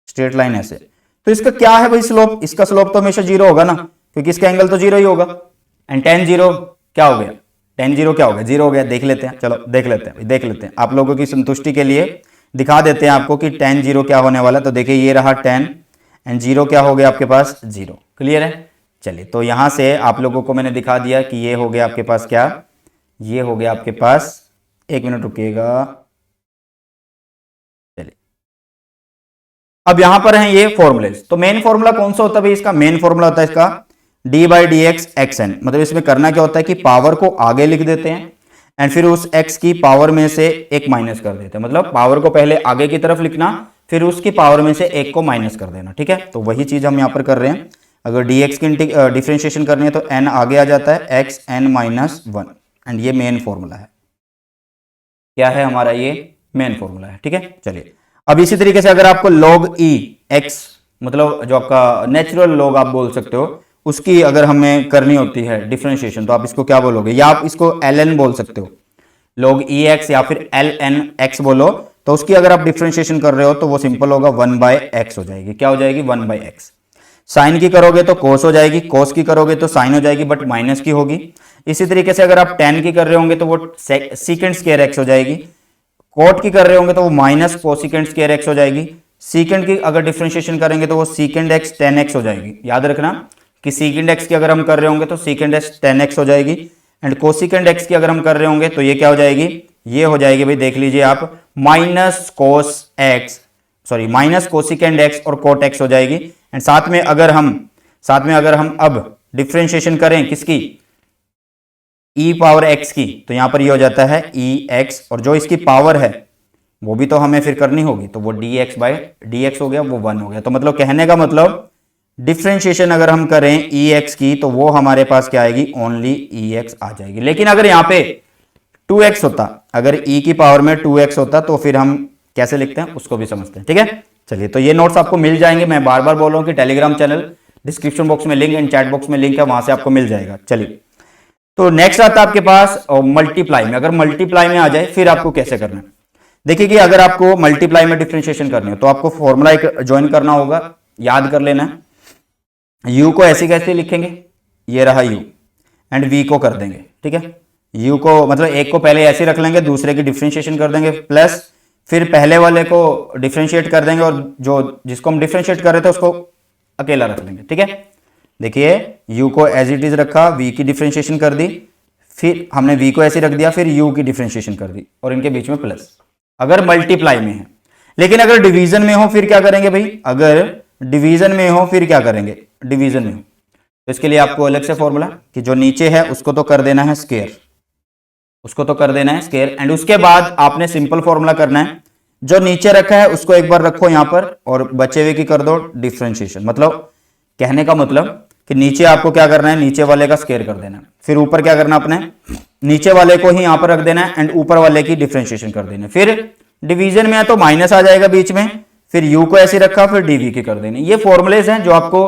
स्ट्रेट लाइन ऐसे, तो इसका क्या है भाई स्लोप, इसका स्लोप तो हमेशा 0 होगा ना, क्योंकि इसका एंगल तो 0 ही होगा। एंड tan 0 क्या हो गया, tan 0 क्या हो गया, 0 हो गया। देख लेते हैं, चलो देख लेते हैं, देख लेते हैं, आप लोगों की संतुष्टि के लिए दिखा देते हैं आपको कि tan 0 क्या होने वाला। तो देखिए ये रहा tan, एंड 0 क्या हो गया आपके पास, 0। क्लियर है, चलिए तो यहां से आप लोगों को मैंने दिखा दिया कि ये हो गया आपके पास क्या, ये हो गया आपके पास, एक मिनट रुकिएगा, चलिए अब यहां पर हैं ये फॉर्मूलेस। तो मेन फॉर्मूला कौन सा होता है भाई, इसका मेन फॉर्मूला होता है इसका d by d x x n. मतलब इसमें करना क्या होता है कि पावर को आगे लिख देते हैं एंड फिर उस x की पावर में से एक माइनस कर देते हैं। मतलब पावर को पहले आगे की तरफ लिखना, फिर उसकी पावर में से एक को माइनस कर देना। ठीक है, तो वही चीज हम यहां पर कर रहे हैं। अगर dx की डिफरेंशिएशन करनी है तो n आगे आ जाता है, x n माइनस 1। एंड ये मेन फॉर्मूला है, क्या है हमारा, ये मेन फॉर्मूला है। ठीक है, चलिए अब इसी तरीके से अगर आपको log e x, मतलब जो आपका नेचुरल लॉग आप बोल सकते हो, उसकी अगर हमें करनी होती है डिफरेंशिएशन, तो आप इसको क्या बोलोगे, या आप इसको ln बोल सकते हो, log e x या फिर ln x बोलो। तो उसकी अगर आप डिफरेंशिएशन कर रहे हो तो वो सिंपल होगा 1 बाय एक्स हो जाएगी। क्या हो जाएगी, 1 बाय एक्स। साइन की करोगे तो कोस हो जाएगी, कोस की करोगे तो साइन हो जाएगी बट माइनस की होगी। इसी तरीके से अगर आप टेन की कर रहे होंगे तो वो सीकेंड स्क्वायर एक्स हो जाएगी। कोट की कर रहे होंगे तो वो माइनस कोसिकेंड स्क्वायर एक्स हो जाएगी। सीकेंड की अगर डिफरेंशिएशन करेंगे तो वो सीकेंड एक्स टेन एक्स हो जाएगी। याद रखना कि सीकेंड एक्स की अगर हम कर रहे होंगे तो सीकेंड एक्स टेन एक्स हो जाएगी, एंड कोसिकेंड एक्स की अगर हम कर रहे होंगे तो ये क्या हो जाएगी, ये हो जाएगी भाई, देख लीजिए आप, minus cos x, sorry minus cosecant x और कोट एक्स हो जाएगी। एंड साथ में अगर हम अब डिफरेंशिएशन करें किसकी, e पावर x की, तो यहां पर ये हो जाता है ex, और जो इसकी पावर है वो भी तो हमें फिर करनी होगी, तो वो dx बाय dx हो गया, वो 1 हो गया। तो मतलब कहने का मतलब डिफरेंशिएशन अगर हम करें ex की तो वो हमारे पास क्या आएगी, ओनली ex आ जाएगी। लेकिन अगर यहाँ पे 2x होता, अगर e की पावर में 2x होता तो फिर हम कैसे लिखते हैं उसको भी समझते हैं। ठीक है, चलिए तो ये नोट्स आपको मिल जाएंगे। मैं बार बार बोल रहा हूं कि टेलीग्राम चैनल, डिस्क्रिप्शन बॉक्स में लिंक एंड चैट बॉक्स में लिंक है, वहां से आपको मिल जाएगा। चलिए तो नेक्स्ट आता है आपके पास मल्टीप्लाई में। अगर मल्टीप्लाई में आ जाए फिर आपको कैसे करना है, देखिए कि अगर आपको मल्टीप्लाई में डिफरेंशिएशन करनी हो तो आपको फॉर्मूला एक ज्वाइन करना होगा, याद कर लेना है। u को ऐसे कैसे लिखेंगे, ये रहा u, एंड v को कर देंगे। ठीक है, u को मतलब एक को पहले ऐसे रख लेंगे, दूसरे की डिफरेंशिएशन कर देंगे, प्लस फिर पहले वाले को डिफरेंशिएट कर देंगे और जो जिसको हम डिफरेंशिएट कर रहे थे उसको अकेला रख लेंगे। ठीक है, देखिए u को एज इट इज रखा, v की डिफरेंशिएशन कर दी, फिर हमने v को ऐसे रख दिया, फिर u की डिफरेंशिएशन कर दी और इनके बीच में प्लस, अगर मल्टीप्लाई में है। लेकिन अगर डिवीजन में हो फिर क्या करेंगे भाई, अगर डिवीजन में हो फिर क्या करेंगे, डिवीजन में हो तो इसके लिए आपको अलग से फॉर्मूला कि जो नीचे है उसको तो कर देना है स्क्वायर, उसको तो कर देना है स्क्वायर, एंड उसके बाद आपने सिंपल फॉर्मूला करना है, जो नीचे रखा है उसको एक बार रखो यहां पर और बचे हुए की कर दो डिफरेंशिएशन। मतलब कहने का मतलब कि नीचे आपको क्या करना है, नीचे वाले का स्क्वायर कर देना है, फिर ऊपर क्या करना अपने नीचे वाले को ही यहां पर रख देना है एंड ऊपर वाले की डिफरेंशिएशन कर देना है। फिर डिवीजन में है तो माइनस आ जाएगा बीच में, फिर यू को ऐसे रखा फिर डीवी की कर देनी। ये फॉर्मुलेज हैं जो आपको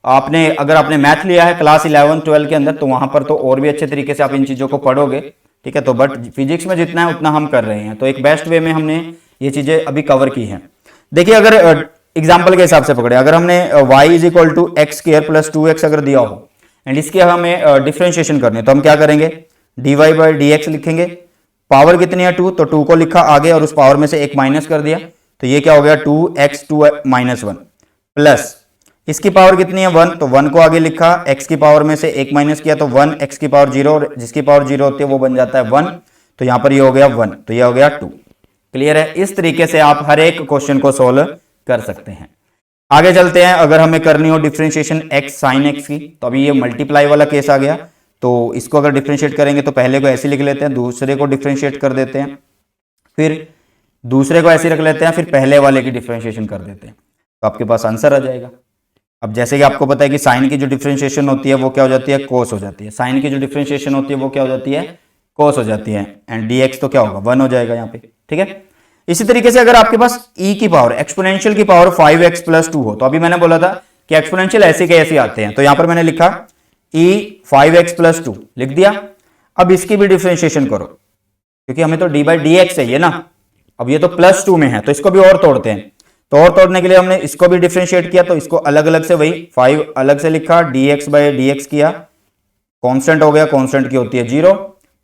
आपने अगर आपने मैथ लिया है क्लास 11 12 के अंदर तो वहां पर तो और भी अच्छे तरीके से आप इन चीजों को पढ़ोगे, ठीक है। तो बट फिजिक्स में जितना है उतना हम कर रहे हैं, तो एक बेस्ट वे में हमने ये चीजें अभी कवर की हैं। देखिए अगर एग्जाम्पल के हिसाब से पकड़े, अगर हमने y is equal to x square plus 2x अगर दिया हो एंड इसके हमें डिफरेंशिएशन करने तो हम क्या करेंगे, dy बाई डी एक्स लिखेंगे। पावर कितनी है 2, तो 2 को लिखा आगे और उस पावर में से एक माइनस कर दिया, तो ये क्या हो गया 2x 2 माइनस 1 प्लस इसकी पावर कितनी है 1, तो 1 को आगे लिखा, x की पावर में से एक माइनस किया तो 1 x की पावर 0 और जिसकी पावर 0 होती है वो बन जाता है 1, तो यहां पर ये हो गया 1, तो ये हो गया 2। क्लियर है। इस तरीके से आप हर एक क्वेश्चन को सोल्व कर सकते हैं। आगे चलते हैं, अगर हमें करनी हो डिफरेंशिएशन x sin x की, तो अभी ये मल्टीप्लाई वाला केस आ गया, तो इसको अगर डिफरेंशिएट करेंगे तो पहले को ऐसे लिख लेते हैं, दूसरे को डिफरेंशिएट कर देते हैं, फिर दूसरे को ऐसे रख लेते हैं, फिर पहले वाले की डिफरेंशिएशन कर देते हैं, तो आपके पास आंसर आ जाएगा। अब जैसे कि आपको पता है कि साइन की जो डिफरेंशिएशन होती है वो क्या हो जाती है, कोस हो जाती है। साइन की जो डिफरेंशिएशन होती है वो क्या हो जाती है, कोस हो जाती है, एंड dx तो क्या होगा 1 हो जाएगा यहाँ पे, ठीक है। इसी तरीके से अगर आपके पास e की पावर एक्सपोनेंशियल की पावर 5x प्लस 2 हो, तो अभी मैंने बोला था कि एक्सपोनेंशियल ऐसे के ऐसे आते हैं, तो यहां पर मैंने लिखा e 5x प्लस 2 लिख दिया। अब इसकी भी डिफरेंशिएशन करो क्योंकि हमें तो d बाई डी एक्स चाहिए ना। अब ये तो प्लस 2 में है तो इसको भी और तोड़ते हैं, तो और तोड़ने के लिए हमने इसको भी डिफरेंशिएट किया, तो इसको अलग अलग से वही 5 अलग से लिखा, dx बाई डी एक्स किया, कांस्टेंट हो गया, कांस्टेंट की होती है 0,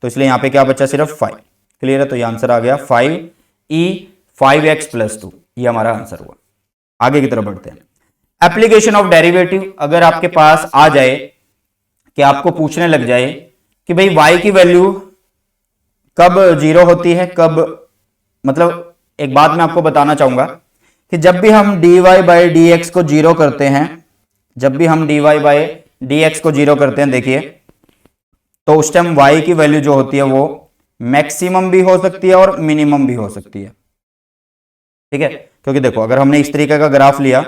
तो इसलिए यहां पे क्या बचा सिर्फ 5। क्लियर है, तो ये आंसर आ गया 5 e 5x प्लस 2, ये हमारा आंसर हुआ। आगे की तरफ बढ़ते हैं। एप्लीकेशन ऑफ डेरिवेटिव, अगर आपके पास आ जाए कि आपको पूछने लग जाए कि भाई y की वैल्यू कब 0 होती है, कब, मतलब एक बात मैं आपको बताना चाहूंगा कि जब भी हम dy बाई डी एक्स को 0 करते हैं, जब भी हम dy बाई डी एक्स को 0 करते हैं, देखिए तो उस टाइम y की वैल्यू जो होती है वो मैक्सिमम भी हो सकती है और मिनिमम भी हो सकती है, ठीक है। क्योंकि देखो अगर हमने इस तरीके का ग्राफ लिया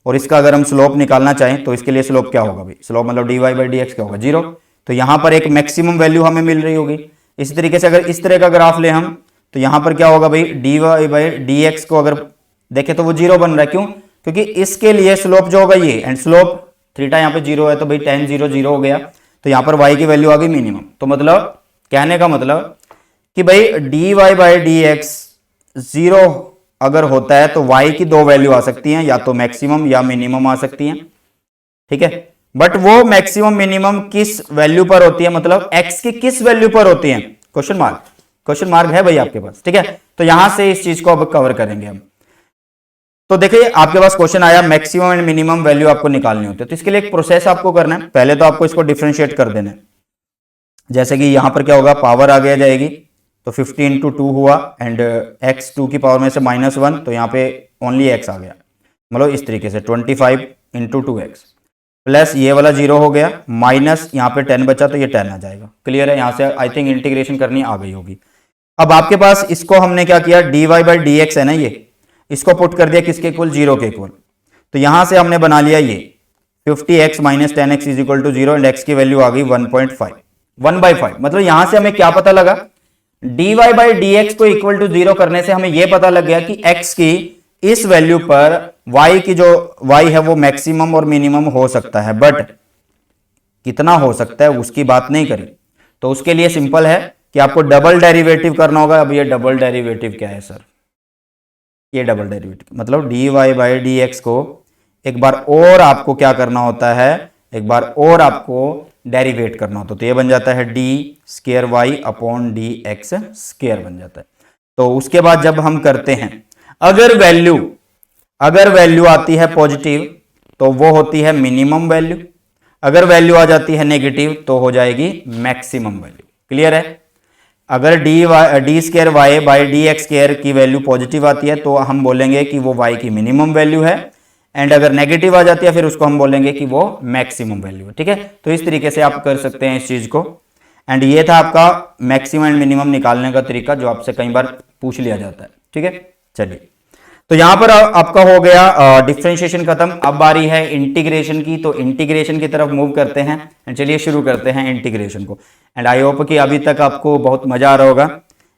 और इसका अगर हम स्लोप निकालना चाहें तो इसके लिए स्लोप क्या होगा भाई, स्लोप मतलब dy बाई डी एक्स क्या होगा 0, तो यहां पर एक मैक्सिमम वैल्यू हमें मिल रही होगी। इसी तरीके से अगर इस तरह का ग्राफ ले हम तो यहां पर क्या होगा भाई, dy बाई डी एक्स को अगर देखें तो वो 0 बन रहा है, क्यों, क्योंकि इसके लिए स्लोप जो होगा ये, एंड स्लोप थीटा यहाँ पे 0 है तो भाई tan 0 0 हो गया, तो यहां पर y की वैल्यू आ गई मिनिमम। तो मतलब कहने का मतलब कि भाई dy बाई डी एक्स 0 अगर होता है तो y की दो वैल्यू आ सकती हैं, या तो मैक्सिमम या मिनिमम आ सकती हैं, ठीक है। बट वो मैक्सिमम मिनिमम किस वैल्यू पर होती है, मतलब x की किस वैल्यू पर होती है, क्वेश्चन मार्क है भाई आपके पास, ठीक है। तो यहां से इस चीज को अब कवर करेंगे हम। तो देखिए आपके पास क्वेश्चन आया मैक्सिमम एंड मिनिमम वैल्यू आपको निकालनी होती है, तो इसके लिए एक प्रोसेस आपको करना है। पहले तो आपको इसको डिफरेंशिएट कर देना है, जैसे कि यहां पर क्या होगा, पावर आगे आ जाएगी, तो 50 इंटू 2 हुआ एंड x 2 की पावर में से -1, तो यहाँ पे ओनली x आ गया, मतलब इस तरीके से 25 इंटू 2x प्लस ये वाला 0 हो गया, माइनस यहाँ पे 10 बचा तो ये 10 आ जाएगा। क्लियर है, यहाँ से आई थिंक इंटीग्रेशन करनी आ गई होगी। अब आपके पास इसको हमने क्या किया, dy बाई डी एक्स है ना, ये इसको पुट कर दिया किसके इक्वल, 0 के इक्वल, तो यहां से हमने बना लिया ये 50x minus 10x is equal to 0 and x की वैल्यू आ गई 1.5 1/5। मतलब यहां से हमें क्या पता लगा, dy बाई डी एक्स को इक्वल टू 0 करने से हमें यह पता लग गया कि x की इस वैल्यू पर y की जो y है वो मैक्सिमम और मिनिमम हो सकता है, बट कितना हो सकता है उसकी बात नहीं करी। तो उसके लिए सिंपल है कि आपको डबल डेरिवेटिव करना होगा। अब ये डबल डेरिवेटिव क्या है सर, ये डबल डेरिवेटिव मतलब dy बाई डी एक्स को एक बार और आपको क्या करना होता है, एक बार और आपको डेरिवेट करना होता है, तो ये बन जाता है d square y upon d x square बन जाता है। तो उसके बाद जब हम करते हैं, अगर वैल्यू आती है पॉजिटिव तो वो होती है मिनिमम वैल्यू, अगर वैल्यू आ जाती है नेगेटिव तो हो जाएगी मैक्सिमम वैल्यू। क्लियर है, अगर d square y by d x square की वैल्यू पॉजिटिव आती है तो हम बोलेंगे कि वो वाई की मिनिमम वैल्यू है, एंड अगर नेगेटिव आ जाती है फिर उसको हम बोलेंगे कि वो मैक्सिमम वैल्यू है। ठीक है, तो इस तरीके से आप कर सकते हैं इस चीज को। एंड ये था आपका मैक्सिमम एंड मिनिमम निकालने का तरीका जो आपसे कई बार पूछ लिया जाता है। ठीक है, चलिए, तो यहां पर आपका हो गया डिफरेंशिएशन खत्म। अब बारी है इंटीग्रेशन की, तो इंटीग्रेशन की तरफ मूव करते हैं एंड चलिए शुरू करते हैं इंटीग्रेशन को। एंड आई होप कि अभी तक आपको बहुत मजा आ रहा होगा।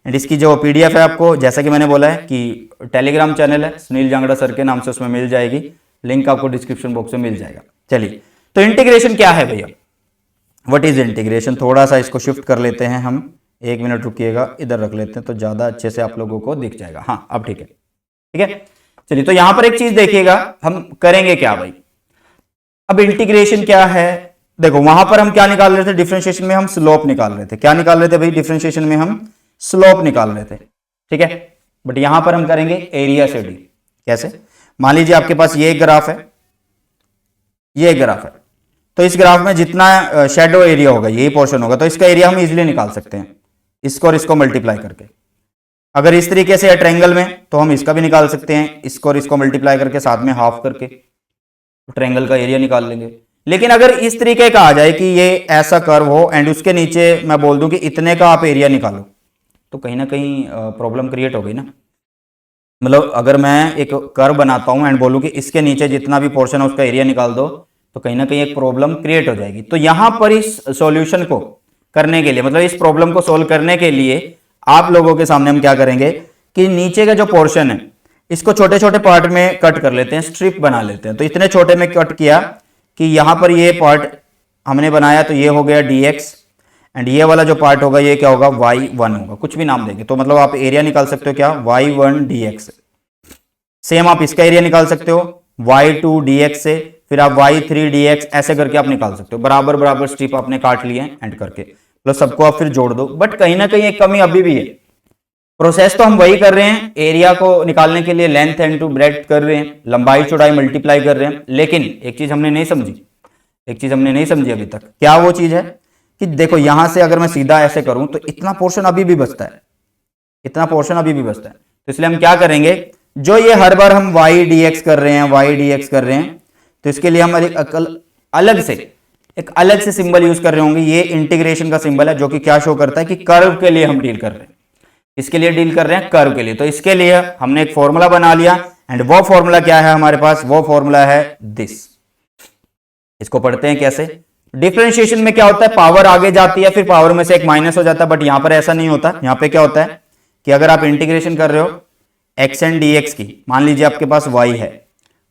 एंड इसकी जो पीडीएफ है आपको, जैसा कि मैंने बोला है कि टेलीग्राम चैनल है सुनील जांगड़ा सर के नाम से, उसमें मिल जाएगी, लिंक आपको डिस्क्रिप्शन बॉक्स में मिल जाएगा। चलिए, तो इंटीग्रेशन क्या है भैया, व्हाट इज इंटीग्रेशन? थोड़ा सा इसको शिफ्ट कर लेते हैं हम, 1 मिनट रुकिएगा, इधर रख लेते हैं तो ज्यादा अच्छे से आप लोगों को दिख जाएगा। हाँ अब ठीक है, ठीक है। चलिए, तो यहां पर एक चीज देखिएगा, हम करेंगे क्या भाई, अब इंटीग्रेशन क्या है, देखो वहां पर हम क्या निकाल रहे थे, डिफरेंशिएशन में हम स्लोप निकाल रहे थे। क्या निकाल रहे थे भाई, डिफरेंशिएशन में हम स्लोप निकाल रहे थे, ठीक है। बट यहां पर हम करेंगे एरिया से डील। कैसे? मान लीजिए आपके पास ये एक ग्राफ है, ये एक ग्राफ है, तो इस ग्राफ में जितना शेडो एरिया होगा, यही पोर्शन होगा, तो इसका एरिया हम इजिली निकाल सकते हैं, इसको और इसको मल्टीप्लाई करके। अगर इस तरीके से है ट्रायंगल में, तो हम इसका भी निकाल सकते हैं, इसको और इसको मल्टीप्लाई करके, साथ में हाफ करके ट्रायंगल का एरिया निकाल लेंगे। लेकिन अगर इस तरीके का आ जाए कि ये ऐसा कर्व हो एंड उसके नीचे मैं बोल दूं कि इतने का आप एरिया निकालो, तो कहीं ना कहीं प्रॉब्लम क्रिएट हो गई ना। मतलब अगर मैं एक कर्व बनाता हूं एंड बोलूं कि इसके नीचे जितना भी पोर्शन है उसका एरिया निकाल दो, तो कहीं ना कहीं एक प्रॉब्लम क्रिएट हो जाएगी। तो यहां पर इस सॉल्यूशन को करने के लिए, मतलब इस प्रॉब्लम को सोल्व करने के लिए आप लोगों के सामने हम क्या करेंगे कि नीचे का जो पोर्शन है इसको छोटे छोटे पार्ट में कट कर लेते हैं, स्ट्रिप बना लेते हैं। तो इतने छोटे में कट किया कि यहां पर ये पार्ट हमने बनाया, तो ये हो गया dx, एंड ये वाला जो पार्ट होगा ये क्या होगा, y1 होगा, कुछ भी नाम देंगे। तो मतलब आप एरिया निकाल सकते हो क्या, y1 dx। सेम आप इसका एरिया निकाल सकते हो y2 dx से, फिर आप y3 dx, ऐसे करके आप निकाल सकते हो। बराबर बराबर स्ट्रिप आपने काट लिए एंड करके, मतलब सबको आप फिर जोड़ दो। बट कहीं ना कहीं एक कमी अभी भी है, प्रोसेस तो हम वही कर रहे हैं, एरिया को निकालने के लिए लेंथ एंड टू ब्रेड्थ कर रहे हैं, लंबाई चौड़ाई मल्टीप्लाई कर रहे हैं। लेकिन एक चीज हमने नहीं समझी, एक चीज हमने नहीं समझी अभी तक। क्या वो चीज है कि देखो यहां से अगर मैं सीधा ऐसे करूं तो इतना पोर्शन अभी भी बचता है, इतना पोर्शन अभी भी बचता है। तो इसलिए हम क्या करेंगे, जो ये हर बार हम y dx कर रहे हैं, y dx कर रहे हैं, तो इसके लिए हम एक अलग से सिंबल यूज कर रहे होंगे। ये इंटीग्रेशन का सिंबल है, जो कि क्या शो करता है कि कर्व के लिए हम डील कर रहे हैं, इसके लिए डील कर रहे हैं, कर्व के लिए। तो इसके लिए हमने एक फॉर्मूला बना लिया, एंड वो फॉर्मूला क्या है हमारे पास, वो फॉर्मूला है दिस। इसको पढ़ते हैं कैसे। डिफरेंशिएशन में क्या होता है, पावर आगे जाती है, फिर पावर में से एक माइनस हो जाता है। बट यहां पर ऐसा नहीं होता, यहां पे क्या होता है कि अगर आप इंटीग्रेशन कर रहे हो एक्स एन डी एक्स की, मान लीजिए आपके पास y है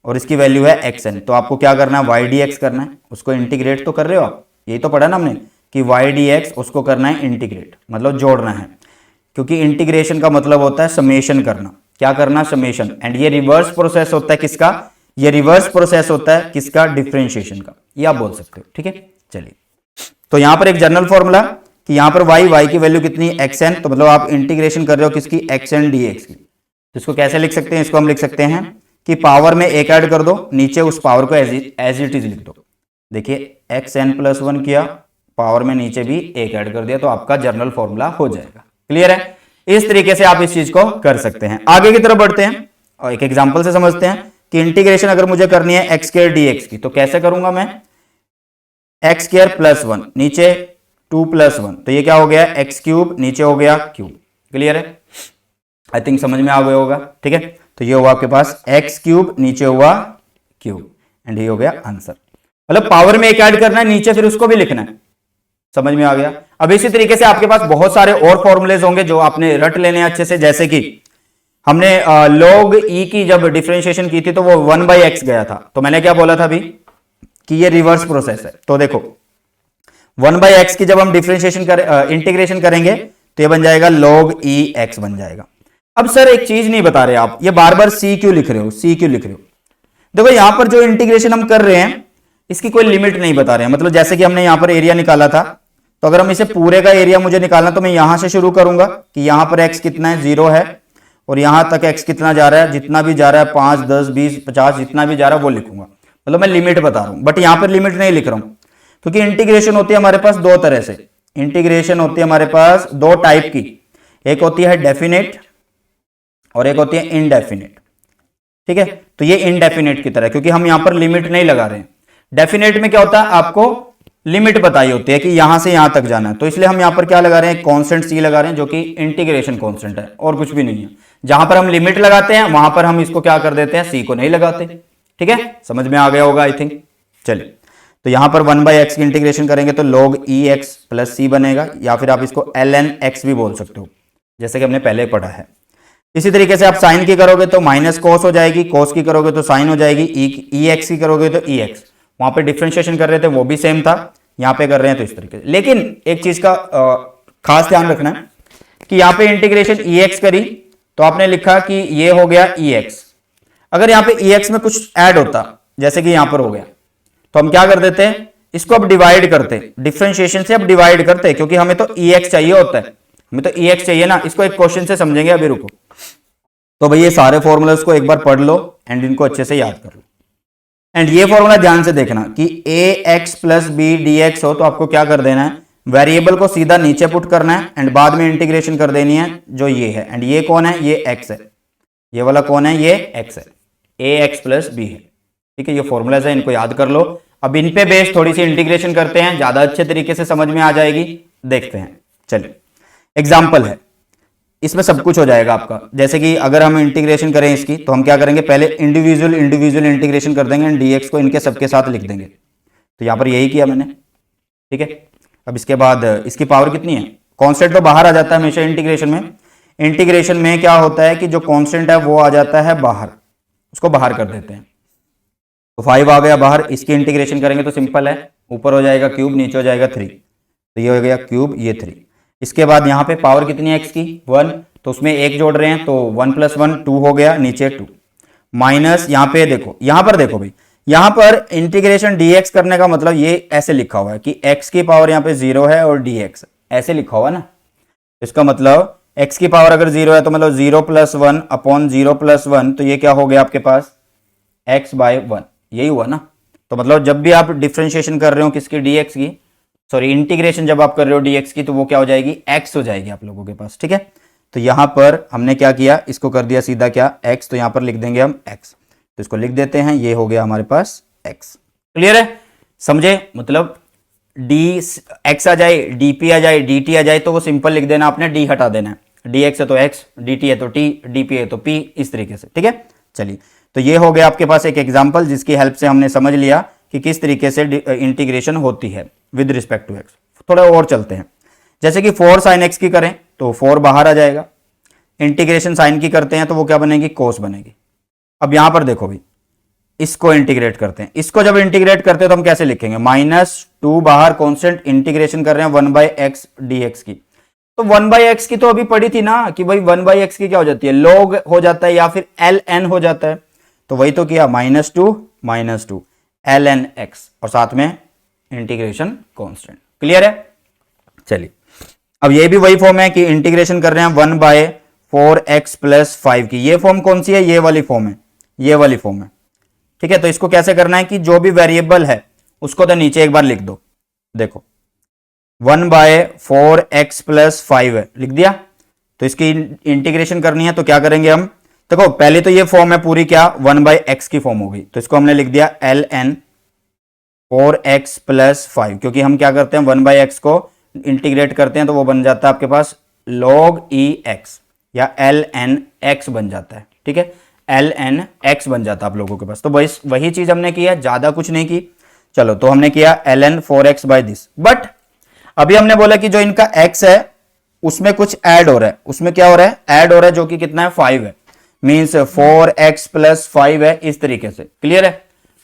और इसकी वैल्यू है एक्स एन, तो आपको क्या करना है, y dx करना है। उसको इंटीग्रेट तो कर रहे हो आप, यही तो पढ़ा ना हमने कि y dx, उसको करना है इंटीग्रेट, मतलब जोड़ना है, क्योंकि इंटीग्रेशन का मतलब होता है समेशन करना। क्या करना, समेशन। एंड ये रिवर्स प्रोसेस होता है किसका, ये रिवर्स प्रोसेस होता है किसका, डिफरेंशिएशन का, ये आप बोल सकते हो, ठीक है। चलिए, तो यहां पर एक जनरल फॉर्मूला कि यहां पर y की वैल्यू कितनी, xn, तो मतलब आप इंटीग्रेशन कर रहे हो किसकी, xn dx की। तो इसको कैसे लिख सकते हैं, इसको हम लिख सकते हैं कि पावर में एक ऐड कर दो, नीचे उस पावर को एज इट इज लिख दो। देखिए xn+1 किया, पावर में नीचे भी एक ऐड कर दिया, तो आपका जनरल फॉर्मूला हो जाएगा। क्लियर है? इस तरीके से आप इस चीज को कर सकते हैं। आगे की तरफ बढ़ते हैं और एक एग्जांपल से समझते हैं कि इंटीग्रेशन अगर मुझे करनी है x² dx की, तो कैसे करूंगा मैं, x²+1 नीचे 2+1, तो ये क्या हो गया, x3, नीचे हो गया क्यूब। क्लियर है? आई थिंक समझ में आ गया होगा, ठीक है। तो ये हुआ आपके पास x3, नीचे हुआ क्यूब, एंड ये हो गया आंसर। मतलब पावर में एक ऐड करना है, नीचे फिर उसको भी लिखना है। समझ में आ गया? अब इसी तरीके से आपके पास बहुत सारे और फॉर्मूलेज होंगे जो आपने रट लेने अच्छे से। जैसे कि हमने log e की जब डिफरेंशिएशन की थी तो वो 1/x गया था, तो मैंने क्या बोला था अभी कि ये रिवर्स प्रोसेस है। तो देखो 1/x की जब हम डिफरेंशिएशन इंटीग्रेशन करेंगे तो ये बन जाएगा log e x बन जाएगा। अब सर एक चीज नहीं बता रहे आप, ये बार बार c क्यों लिख रहे हो, c क्यों लिख रहे हो। देखो यहां पर जो इंटीग्रेशन हम कर रहे हैं इसकी कोई लिमिट नहीं बता रहे हैं। मतलब जैसे कि हमने यहां पर एरिया निकाला था, तो अगर हम इसे पूरे का एरिया मुझे निकालना, तो मैं यहां से शुरू करूंगा कि यहां पर x कितना है, 0 है, और यहां तक x कितना जा रहा है, जितना भी जा रहा है 5, 10, 20, 50, जितना भी जा रहा है वो लिखूंगा। मतलब मैं लिमिट बता रहा हूं, बट यहां पर लिमिट नहीं लिख रहा हूं, क्योंकि इंटीग्रेशन होती है हमारे पास दो तरह से। इंटीग्रेशन होती है हमारे पास दो टाइप की, एक होती है डेफिनेट और एक होती है इनडेफिनेट, ठीक है। तो ये इनडेफिनेट की तरह, क्योंकि हम यहां पर लिमिट नहीं लगा रहे हैं। डेफिनेट में क्या होता है, आपको लिमिट बताई होती है कि यहां से यहां तक जाना है, तो इसलिए हम यहां पर क्या लगा रहे हैं, कांस्टेंट c लगा रहे हैं, जो कि इंटीग्रेशन कांस्टेंट है और कुछ भी नहीं है। जहां पर हम लिमिट लगाते हैं वहां पर हम इसको क्या कर देते हैं, सी को नहीं लगाते। ठीक है, समझ में आ गया होगा आई थिंक। चलिए, तो यहां पर 1/x की इंटीग्रेशन करेंगे तो log ex प्लस सी बनेगा, या फिर आप इसको ln x भी बोल सकते हो, जैसे कि हमने पहले पढ़ा है। इसी तरीके से आप साइन की करोगे तो माइनस कोस हो जाएगी, कोस की करोगे तो साइन हो जाएगी, ई एक्स की करोगे तो ई एक्स। वहां पे डिफरेंशिएशन कर रहे थे वो भी सेम था, यहां पे कर रहे हैं तो इस तरीके से। लेकिन एक चीज का खास ध्यान रखना है कि यहां पे इंटीग्रेशन ई एक्स करी तो आपने लिखा कि ये हो गया ई एक्स। अगर यहां पे ई एक्स में कुछ ऐड होता, जैसे कि यहां पर हो गया, तो हम क्या कर देते हैं, इसको अब डिवाइड करते, डिफरेंशिएशन से अब डिवाइड करते, क्योंकि हमें तो ई एक्स चाहिए होता है, हमें तो ई एक्स चाहिए ना। इसको एक क्वेश्चन से समझेंगे, अभी रुको। तो भाई ये सारे फॉर्मूलाज को एक बार पढ़ लो एंड इनको अच्छे से याद कर लो। एंड ये फॉर्मूला ध्यान से देखना कि a x plus b d x हो तो आपको क्या कर देना है, वेरिएबल को सीधा नीचे पुट करना है एंड बाद में इंटीग्रेशन कर देनी है जो ये है। एंड ये कौन है, ये एक्स है, ये वाला कौन है, ये एक्स है, ए एक्स प्लस बी है। ठीक है, ये फॉर्मूलाज है, इनको याद कर लो। अब इन पे बेस थोड़ी सी इंटीग्रेशन करते हैं, ज्यादा अच्छे तरीके से समझ में आ जाएगी। देखते हैं, चलिए एग्जाम्पल है, इसमें सब कुछ हो जाएगा आपका। जैसे कि अगर हम इंटीग्रेशन करें इसकी, तो हम क्या करेंगे, पहले इंडिविजुअल इंटीग्रेशन कर देंगे एंड डीएक्स को इनके सबके साथ लिख देंगे। तो यहां पर यही किया मैंने। ठीक है, अब इसके बाद इसकी पावर कितनी है, कांस्टेंट तो बाहर आ जाता है हमेशा इंटीग्रेशन में। इंटीग्रेशन में क्या होता है कि जो कांस्टेंट है वो आ जाता है बाहर, उसको बाहर कर देते हैं। तो 5 आ गया बाहर, इसकी इंटीग्रेशन करेंगे तो सिंपल है, ऊपर हो जाएगा क्यूब, नीचे हो जाएगा 3, तो ये हो गया क्यूब, ये 3। इसके बाद यहाँ पे पावर कितनी है x की, 1, तो उसमें 1 जोड़ रहे हैं तो 1 + 1 2 हो गया, नीचे 2 माइनस, यहाँ पे देखो, यहाँ पर देखो भाई, यहाँ पर इंटीग्रेशन dx करने का मतलब ये ऐसे लिखा हुआ है कि x की पावर यहाँ पे 0 है और dx ऐसे लिखा हुआ ना। इसका मतलब x की पावर अगर 0 है तो मतलब 0 + 1 अपॉन 0 + 1, तो ये क्या हो गया आपके पास x/1, यही हुआ ना। तो मतलब जब भी आप डिफरेंशिएशन कर रहे हो किसकी, dx की, सॉरी इंटीग्रेशन जब आप कर रहे हो dx की, तो वो क्या हो जाएगी, x हो जाएगी आप लोगों के पास। ठीक है, तो यहां पर हमने क्या किया, इसको कर दिया सीधा क्या x, तो यहां पर लिख देंगे हम x, तो इसको लिख देते हैं, ये हो गया हमारे पास x। क्लियर है, समझे, मतलब x आ जाए, dp आ जाए, dt आ जाए तो वो सिंपल लिख देना आपने, d हटा देना है, dx है तो x, dt है तो t, dp है तो p, इस तरीके से। ठीक है, चलिए, तो ये हो गया आपके पास एक एग्जाम्पल जिसकी हेल्प से हमने समझ लिया कि किस तरीके से इंटीग्रेशन होती है विद रिस्पेक्ट टू एक्स। थोड़ा और चलते हैं, जैसे कि 4 sin x की करें तो 4 बाहर आ जाएगा, इंटीग्रेशन साइन की करते हैं तो वो क्या बनेगी, कोस बनेगी। अब यहां पर देखो भाई, इसको इंटीग्रेट करते हैं, इसको जब इंटीग्रेट करते हैं तो हम कैसे लिखेंगे, -2 बाहर, कॉन्स्टेंट, इंटीग्रेशन कर रहे हैं 1/x dx की। तो 1/x की तो अभी पढ़ी थी ना कि भाई 1/x की क्या हो जाती है, log हो जाता है या फिर ln हो जाता है, तो वही तो किया, -2 ln x और साथ में इंटीग्रेशन कांस्टेंट। क्लियर है, चलिए अब ये भी वही फॉर्म है कि इंटीग्रेशन कर रहे हैं 1/4x + 5 की। ये फॉर्म कौन सी है, ये वाली फॉर्म है, ये वाली फॉर्म है। ठीक है, तो इसको कैसे करना है कि जो भी वेरिएबल है उसको तो नीचे एक बार लिख दो, देखो 1/4x + 5 है, लिख दिया। तो इसकी इंटीग्रेशन करनी है तो क्या करेंगे हम, देखो पहले तो ये फॉर्म है पूरी क्या 1/x की फॉर्म हो गई, तो इसको हमने लिख दिया ln 4x + 5, क्योंकि हम क्या करते हैं 1/x को इंटीग्रेट करते हैं तो वो बन जाता है आपके पास log ex या ln x बन जाता है। ठीक है, ln x बन जाता है आप लोगों के पास। तो बस वही चीज हमने किया, ज्यादा कुछ नहीं की। चलो, तो हमने किया ln 4x by this, but अभी हमने बोला कि जो इनका x है उसमें कुछ ऐड हो रहा है, उसमें क्या हो रहा है, ऐड हो रहा है, जो कि कितना है 5 है, मीन्स 4x + 5 है, इस तरीके से। क्लियर है,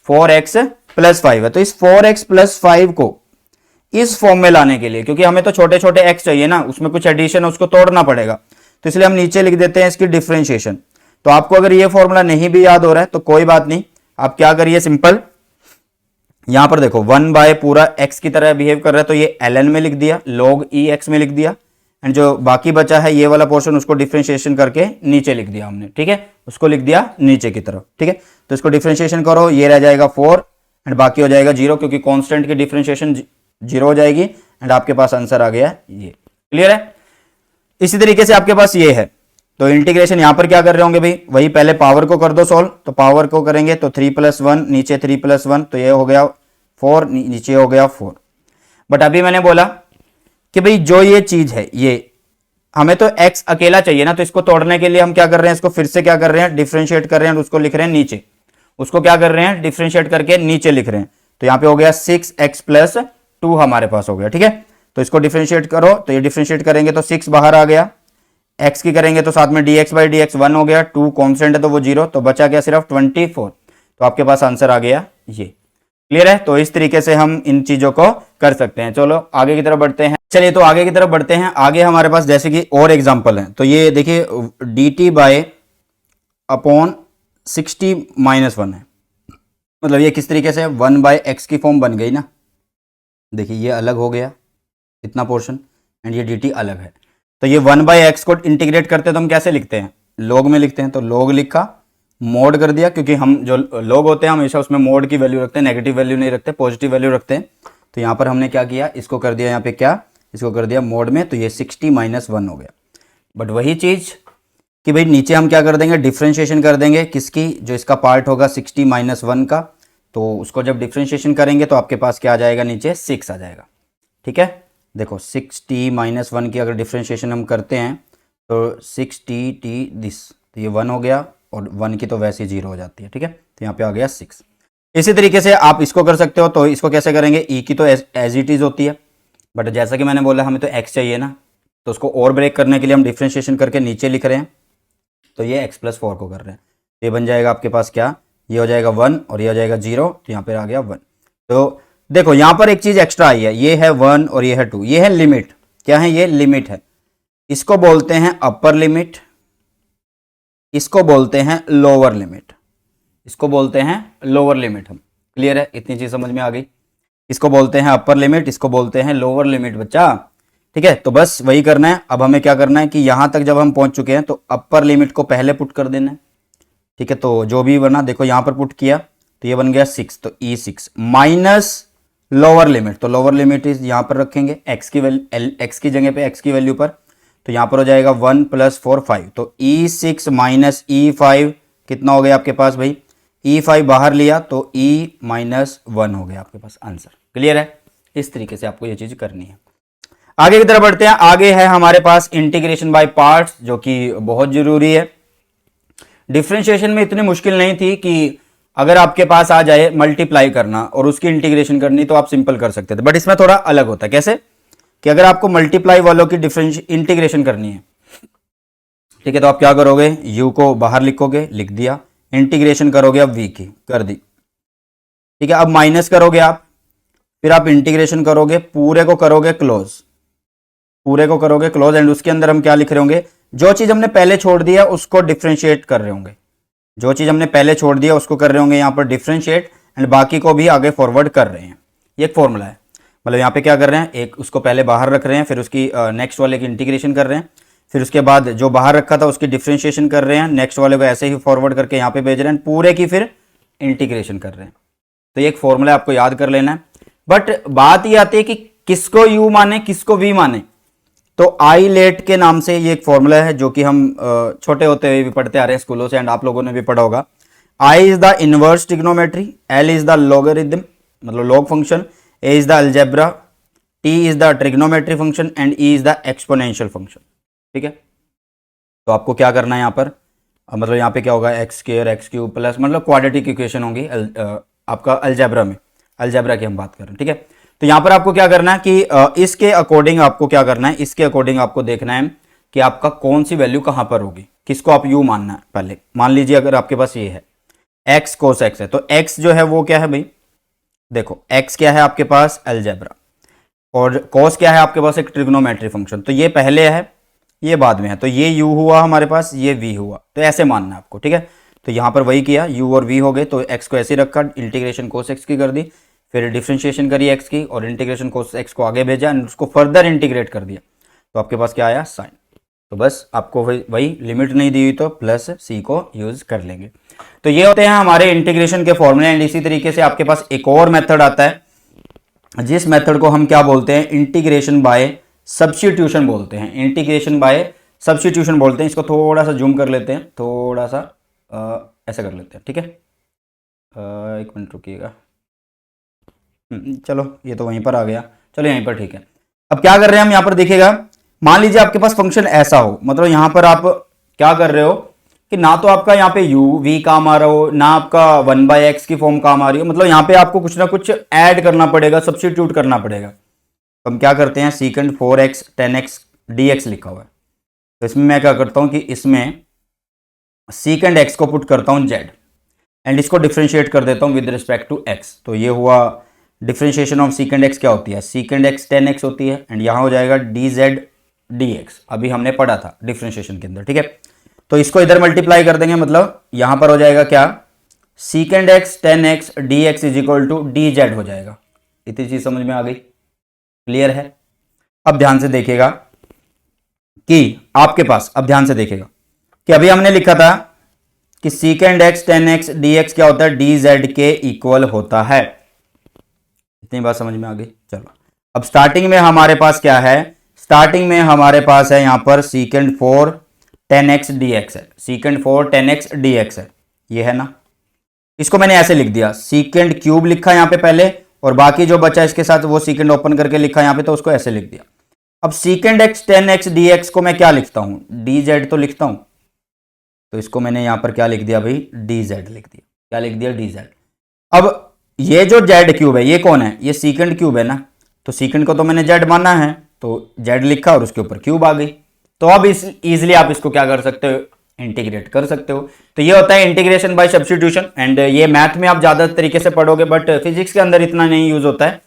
4x + 5 है, तो इस 4x + 5 को इस फॉर्म में लाने के लिए, क्योंकि हमें तो छोटे छोटे x चाहिए ना, उसमें कुछ एडिशन है, उसको तोड़ना पड़ेगा, तो इसलिए हम नीचे लिख देते हैं इसकी डिफरेंशिएशन। तो आपको अगर ये फॉर्मूला नहीं भी याद हो रहा है तो कोई बात नहीं, आप क्या करिए, सिंपल यहां पर देखो 1 पूरा x की तरह बिहेव कर रहा है तो ये ln में लिख दिया, log ex में लिख दिया, एंड जो बाकी बचा है ये वाला पोर्शन उसको डिफरेंशिएशन करके नीचे लिख दिया हमने। ठीक है, उसको लिख दिया नीचे की तरफ। ठीक है, तो इसको डिफरेंशिएशन करो, ये रह जाएगा 4 एंड बाकी हो जाएगा 0, क्योंकि कांस्टेंट की डिफरेंशिएशन 0 हो जाएगी एंड आपके पास आंसर आ गया ये। क्लियर है, इसी तरीके से आपके पास ये है। तो इंटीग्रेशन यहां पर क्या कर रहे होंगे भाई, वही पहले पावर को कर दो सॉल्व, तो पावर को करेंगे तो 3 + 1, नीचे 3 + 1, तो ये हो गया 4, नीचे हो गया 4। बट अभी मैंने बोला कि भाई जो ये चीज है, ये हमें तो x अकेला चाहिए ना, तो इसको तोड़ने के लिए हम क्या कर रहे हैं, इसको फिर से क्या कर रहे हैं, डिफरेंशिएट कर रहे हैं और उसको लिख रहे हैं नीचे। उसको क्या कर रहे हैं, डिफरेंशिएट करके नीचे लिख रहे हैं। तो यहाँ पे हो गया 6x प्लस 2 हमारे पास हो गया, ठीक है। तो इसको डिफरेंशिएट करो, तो ये डिफरेंशिएट करेंगे तो 6 बाहर आ गया, x की करेंगे तो साथ में dx बाई dx 1 हो गया, 2 कॉन्स्टेंट है तो वो 0, तो बचा गया सिर्फ 24। तो आपके पास आंसर आ गया ये। क्लियर है। तो इस तरीके से हम इन चीजों को कर सकते हैं। चलो आगे की तरफ बढ़ते हैं। चलिए तो आगे की तरफ बढ़ते हैं। आगे हमारे पास जैसे कि और एग्जांपल है, तो ये देखिए dt बाय अपॉन 60 माइनस 1 है। मतलब ये किस तरीके से 1 बाय एक्स की फॉर्म बन गई ना। देखिए ये अलग हो गया इतना पोर्शन, एंड ये dt अलग है। तो ये 1 बाय एक्स को इंटीग्रेट करते हैं तो हम कैसे लिखते हैं, लॉग में लिखते हैं। तो लॉग लिखा, मोड कर दिया, क्योंकि हम जो लॉग होते हैं हमेशा उसमें मोड की वैल्यू रखते हैं, नेगेटिव वैल्यू नहीं रखते, पॉजिटिव वैल्यू रखते हैं। तो यहाँ पर हमने क्या किया, इसको कर दिया यहाँ पे क्या, इसको कर दिया मोड में, तो ये 60 माइनस 1 हो गया। बट वही चीज कि भाई नीचे हम क्या कर देंगे, डिफ्रेंशिएशन कर देंगे किसकी, जो इसका पार्ट होगा 60 माइनस 1 का। तो उसको जब डिफ्रेंशिएशन करेंगे तो आपके पास क्या आ जाएगा, नीचे 6 आ जाएगा। ठीक है, देखो 60 माइनस 1 की अगर डिफ्रेंशिएशन हम करते हैं तो 60t दिस, तो ये 1 हो गया, और 1 की तो वैसे ही 0 हो जाती है। ठीक है, तो यहाँ पे आ गया 6। इसी तरीके से आप इसको कर सकते हो। तो इसको कैसे करेंगे, e की तो एज इट इज होती है, बट जैसा कि मैंने बोला हमें तो x चाहिए ना, तो उसको और ब्रेक करने के लिए हम डिफ्रेंशिएशन करके नीचे लिख रहे हैं। तो ये x प्लस 4 को कर रहे हैं, ये बन जाएगा आपके पास क्या, ये हो जाएगा 1 और ये हो जाएगा 0, तो यहाँ पे आ गया 1। तो देखो यहाँ पर एक चीज एक्स्ट्रा आई है, ये है 1 और ये है 2, ये है लिमिट। क्या है, ये लिमिट है। इसको बोलते हैं अपर लिमिट, इसको बोलते हैं लोअर लिमिट, इसको बोलते हैं लोअर लिमिट। हम क्लियर है, इतनी चीज समझ में आ गई। इसको बोलते हैं अपर लिमिट, इसको बोलते हैं लोअर लिमिट बच्चा। ठीक है, तो बस वही करना है। अब हमें क्या करना है कि यहां तक जब हम पहुंच चुके हैं तो अपर लिमिट को पहले पुट कर देना है। ठीक है, तो जो भी बना, देखो यहां पर पुट किया तो ये बन गया 6, तो E6 माइनस लोअर लिमिट, तो लोअर लिमिट इज यहां पर रखेंगे x की वैल्यू, x की जगह पे x की वैल्यू पर, तो यहां पर हो जाएगा 1 प्लस 4 5, तो E6 माइनस E5 कितना हो गया आपके पास भाई, E5 बाहर लिया तो E माइनस 1 हो गया आपके पास आंसर। क्लियर है, इस तरीके से आपको ये चीज करनी है। आगे की तरफ बढ़ते हैं। आगे है हमारे पास इंटीग्रेशन बाय पार्ट्स, जो कि बहुत जरूरी है। डिफरेंशिएशन में इतनी मुश्किल नहीं थी कि अगर आपके पास आ जाए मल्टीप्लाई करना और उसकी इंटीग्रेशन करनी तो आप सिंपल कर सकते थे, बट इसमें थोड़ा अलग होता है। कैसे कि अगर आपको मल्टीप्लाई वालों की इंटीग्रेशन करनी है, ठीक है, तो आप क्या करोगे, u को बाहर लिखोगे, लिख दिया, इंटीग्रेशन करोगे अब v की, कर दी। ठीक है, अब माइनस करोगे आप, फिर आप इंटीग्रेशन करोगे, पूरे को करोगे क्लोज, पूरे को करोगे क्लोज, एंड उसके अंदर हम क्या लिख रहे होंगे, जो चीज हमने पहले छोड़ दिया उसको डिफ्रेंशिएट कर रहे होंगे, जो चीज हमने पहले छोड़ दिया उसको कर रहे होंगे यहाँ पर डिफ्रेंशिएट, एंड बाकी को भी आगे फॉरवर्ड कर रहे हैं। ये एक फॉर्मूला है। मतलब यहाँ पे क्या कर रहे हैं, एक उसको पहले बाहर रख रहे हैं, फिर उसकी नेक्स्ट वाले की इंटीग्रेशन कर रहे हैं, फिर उसके बाद जो बाहर रखा था उसकी डिफ्रेंशिएशन कर रहे हैं, नेक्स्ट वाले को ऐसे ही फॉरवर्ड करके यहाँ पे भेज रहे हैं, पूरे की फिर इंटीग्रेशन कर रहे हैं। तो ये एक फॉर्मूला आपको याद कर लेना है। बट बात ये आती है कि किसको u माने, किसको v माने। तो आई लेट के नाम से ये एक फॉर्मूला है जो कि हम छोटे होते हुए भी पढ़ते आ रहे हैं स्कूलों से, एंड आप लोगों ने भी पढ़ा होगा। I is the inverse trigonometry, L is the logarithm मतलब log function, A is the algebra, T is the trigonometry function, and E is the exponential function. ठीक है, तो आपको क्या करना है यहाँ पर, मतलब यहाँ पे क्या होगा, x square x cube plus, मतलब क्वाड्रेटिक इक्वेशन होगी आपका अलजेब्रा में, अलजेब्रा की हम बात कर रहे हैं। ठीक है, तो यहाँ पर आपको क्या करना है कि इसके अकॉर्डिंग आपको क्या करना है, इसके अकॉर्डिंग आपको देखना है कि आपका कौन सी वैल्यू कहां पर होगी, किसको आप u मानना है। पहले मान लीजिए अगर आपके पास ये है x cos x है, तो x जो है वो क्या है भाई, देखो x क्या है आपके पास अलजेब्रा, और cos क्या है आपके पास एक ट्रिग्नोमेट्री फंक्शन। तो ये पहले है ये बाद में है, तो ये u हुआ हमारे पास, ये v हुआ, तो ऐसे मानना है आपको। ठीक है, तो यहां पर वही किया, u और v हो गए, तो x को ऐसे रखा, इंटीग्रेशन cos x की कर दी, फिर डिफरेंशिएशन करी x की और इंटीग्रेशन cos x को आगे भेजा एंड उसको फर्दर इंटीग्रेट कर दिया, तो आपके पास क्या आया साइन। तो बस आपको वही लिमिट नहीं दी हुई तो प्लस c को यूज कर लेंगे। तो ये होते हैं हमारे इंटीग्रेशन के फॉर्मूले। एंड इसी तरीके से आपके पास एक और मेथड आता है जिस मेथड को हम क्या बोलते हैं, इंटीग्रेशन बाय सब्स्टिट्यूशन बोलते हैं, इंटीग्रेशन बाय सब्स्टिट्यूशन बोलते हैं। इसको थोड़ा सा जूम कर लेते हैं, थोड़ा सा ऐसा कर लेते हैं। ठीक है, एक मिनट रुकिएगा, चलो ये तो वहीं पर आ गया, चलो यहीं पर ठीक है। अब क्या कर रहे हैं हम यहाँ पर देखिएगा, मान लीजिए आपके पास फंक्शन ऐसा हो, मतलब यहां पर आप क्या कर रहे हो कि ना तो आपका यहाँ पे u v काम आ रहा हो, ना आपका 1/x की फॉर्म काम आ रही हो, मतलब यहाँ पे आपको कुछ ना कुछ ऐड करना पड़ेगा, सब्स्टिट्यूट करना पड़ेगा। तो हम क्या करते हैं, सीकेंड 4x 10x dx लिखा हुआ है, तो इसमें मैं क्या करता हूं कि इसमें सीकेंड x को पुट करता हूं z एंड इसको डिफ्रेंशिएट कर देता हूं विद रिस्पेक्ट टू x। तो ये हुआ डिफ्रेंशिएशन ऑफ सीकेंड x क्या होती है, सीकेंड x 10x होती है एंड यहां हो जाएगा dz dx, अभी हमने पढ़ा था डिफ्रेंशिएशन के अंदर, ठीक है। तो इसको इधर मल्टीप्लाई कर देंगे, मतलब यहां पर हो जाएगा क्या, सीकेंड x 10x dx इज इक्वल टू dz हो जाएगा। इतनी चीज समझ में आ गई, क्लियर है। अब ध्यान से देखिएगा कि आपके पास, अब ध्यान से देखिएगा कि अभी हमने लिखा था कि सीकेंड x 10x dx क्या होता है, dz के इक्वल होता है। इतनी बात समझ में आ गई। चलो अब स्टार्टिंग में हमारे पास क्या है, स्टार्टिंग में हमारे पास है यहां पर सीकेंड 4 10x dx है, सीकेंड 4 10x dx है, ये है ना। इसको मैंने ऐसे लिख दिया, सीकेंड क्यूब लिखा यहां पे पहले और बाकी जो बचा इसके साथ वो सीकेंड ओपन करके लिखा यहां पे, तो उसको ऐसे लिख दिया। अब सीकेंड x 10x dx को मैं क्या लिखता हूं, dz तो लिखता हूं, तो इसको मैंने यहां पर क्या लिख दिया भाई, dz लिख दिया। क्या लिख दिया, dz। अब ये जो z क्यूब है ये कौन है, ये सीकेंड क्यूब है ना, तो सीकेंड को तो मैंने z माना है, तो z लिखा और उसके ऊपर क्यूब आ गई। तो अब इस इजिली आप इसको क्या कर सकते हो, इंटीग्रेट कर सकते हो। तो ये होता है इंटीग्रेशन बाय सब्स्टिट्यूशन एंड ये मैथ में आप ज्यादा तरीके से पढ़ोगे, बट फिजिक्स के अंदर इतना नहीं यूज होता है।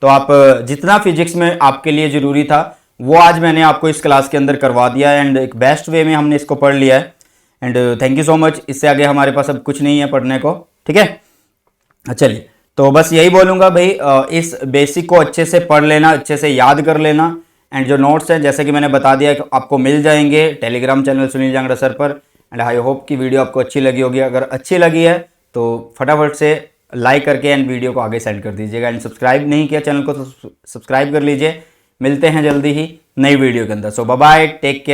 तो आप जितना फिजिक्स में आपके लिए जरूरी था वो आज मैंने आपको इस क्लास के अंदर करवा दिया है एंड एक बेस्ट वे में हमने इसको पढ़ लिया है and thank you so much. इससे आगे हमारे पास अब कुछ नहीं है पढ़ने को, ठीक है। चलिए, तो बस यही बोलूंगा भाई, इस बेसिक को अच्छे से पढ़ लेना, अच्छे से याद कर लेना एंड जो नोट्स हैं जैसे कि मैंने बता दिया कि आपको मिल जाएंगे Telegram channel Sunil Jangra sir पर। एंड आई होप कि वीडियो आपको अच्छी लगी होगी, अगर अच्छी लगी है तो फटाफट से लाइक करके एंड वीडियो को आगे सेंड कर दीजिएगा एंड सब्सक्राइब नहीं किया चैनल को तो सब्सक्राइब कर लीजिए। मिलते हैं जल्दी ही नई वीडियो के अंदर। सो बाय बाय, टेक केयर।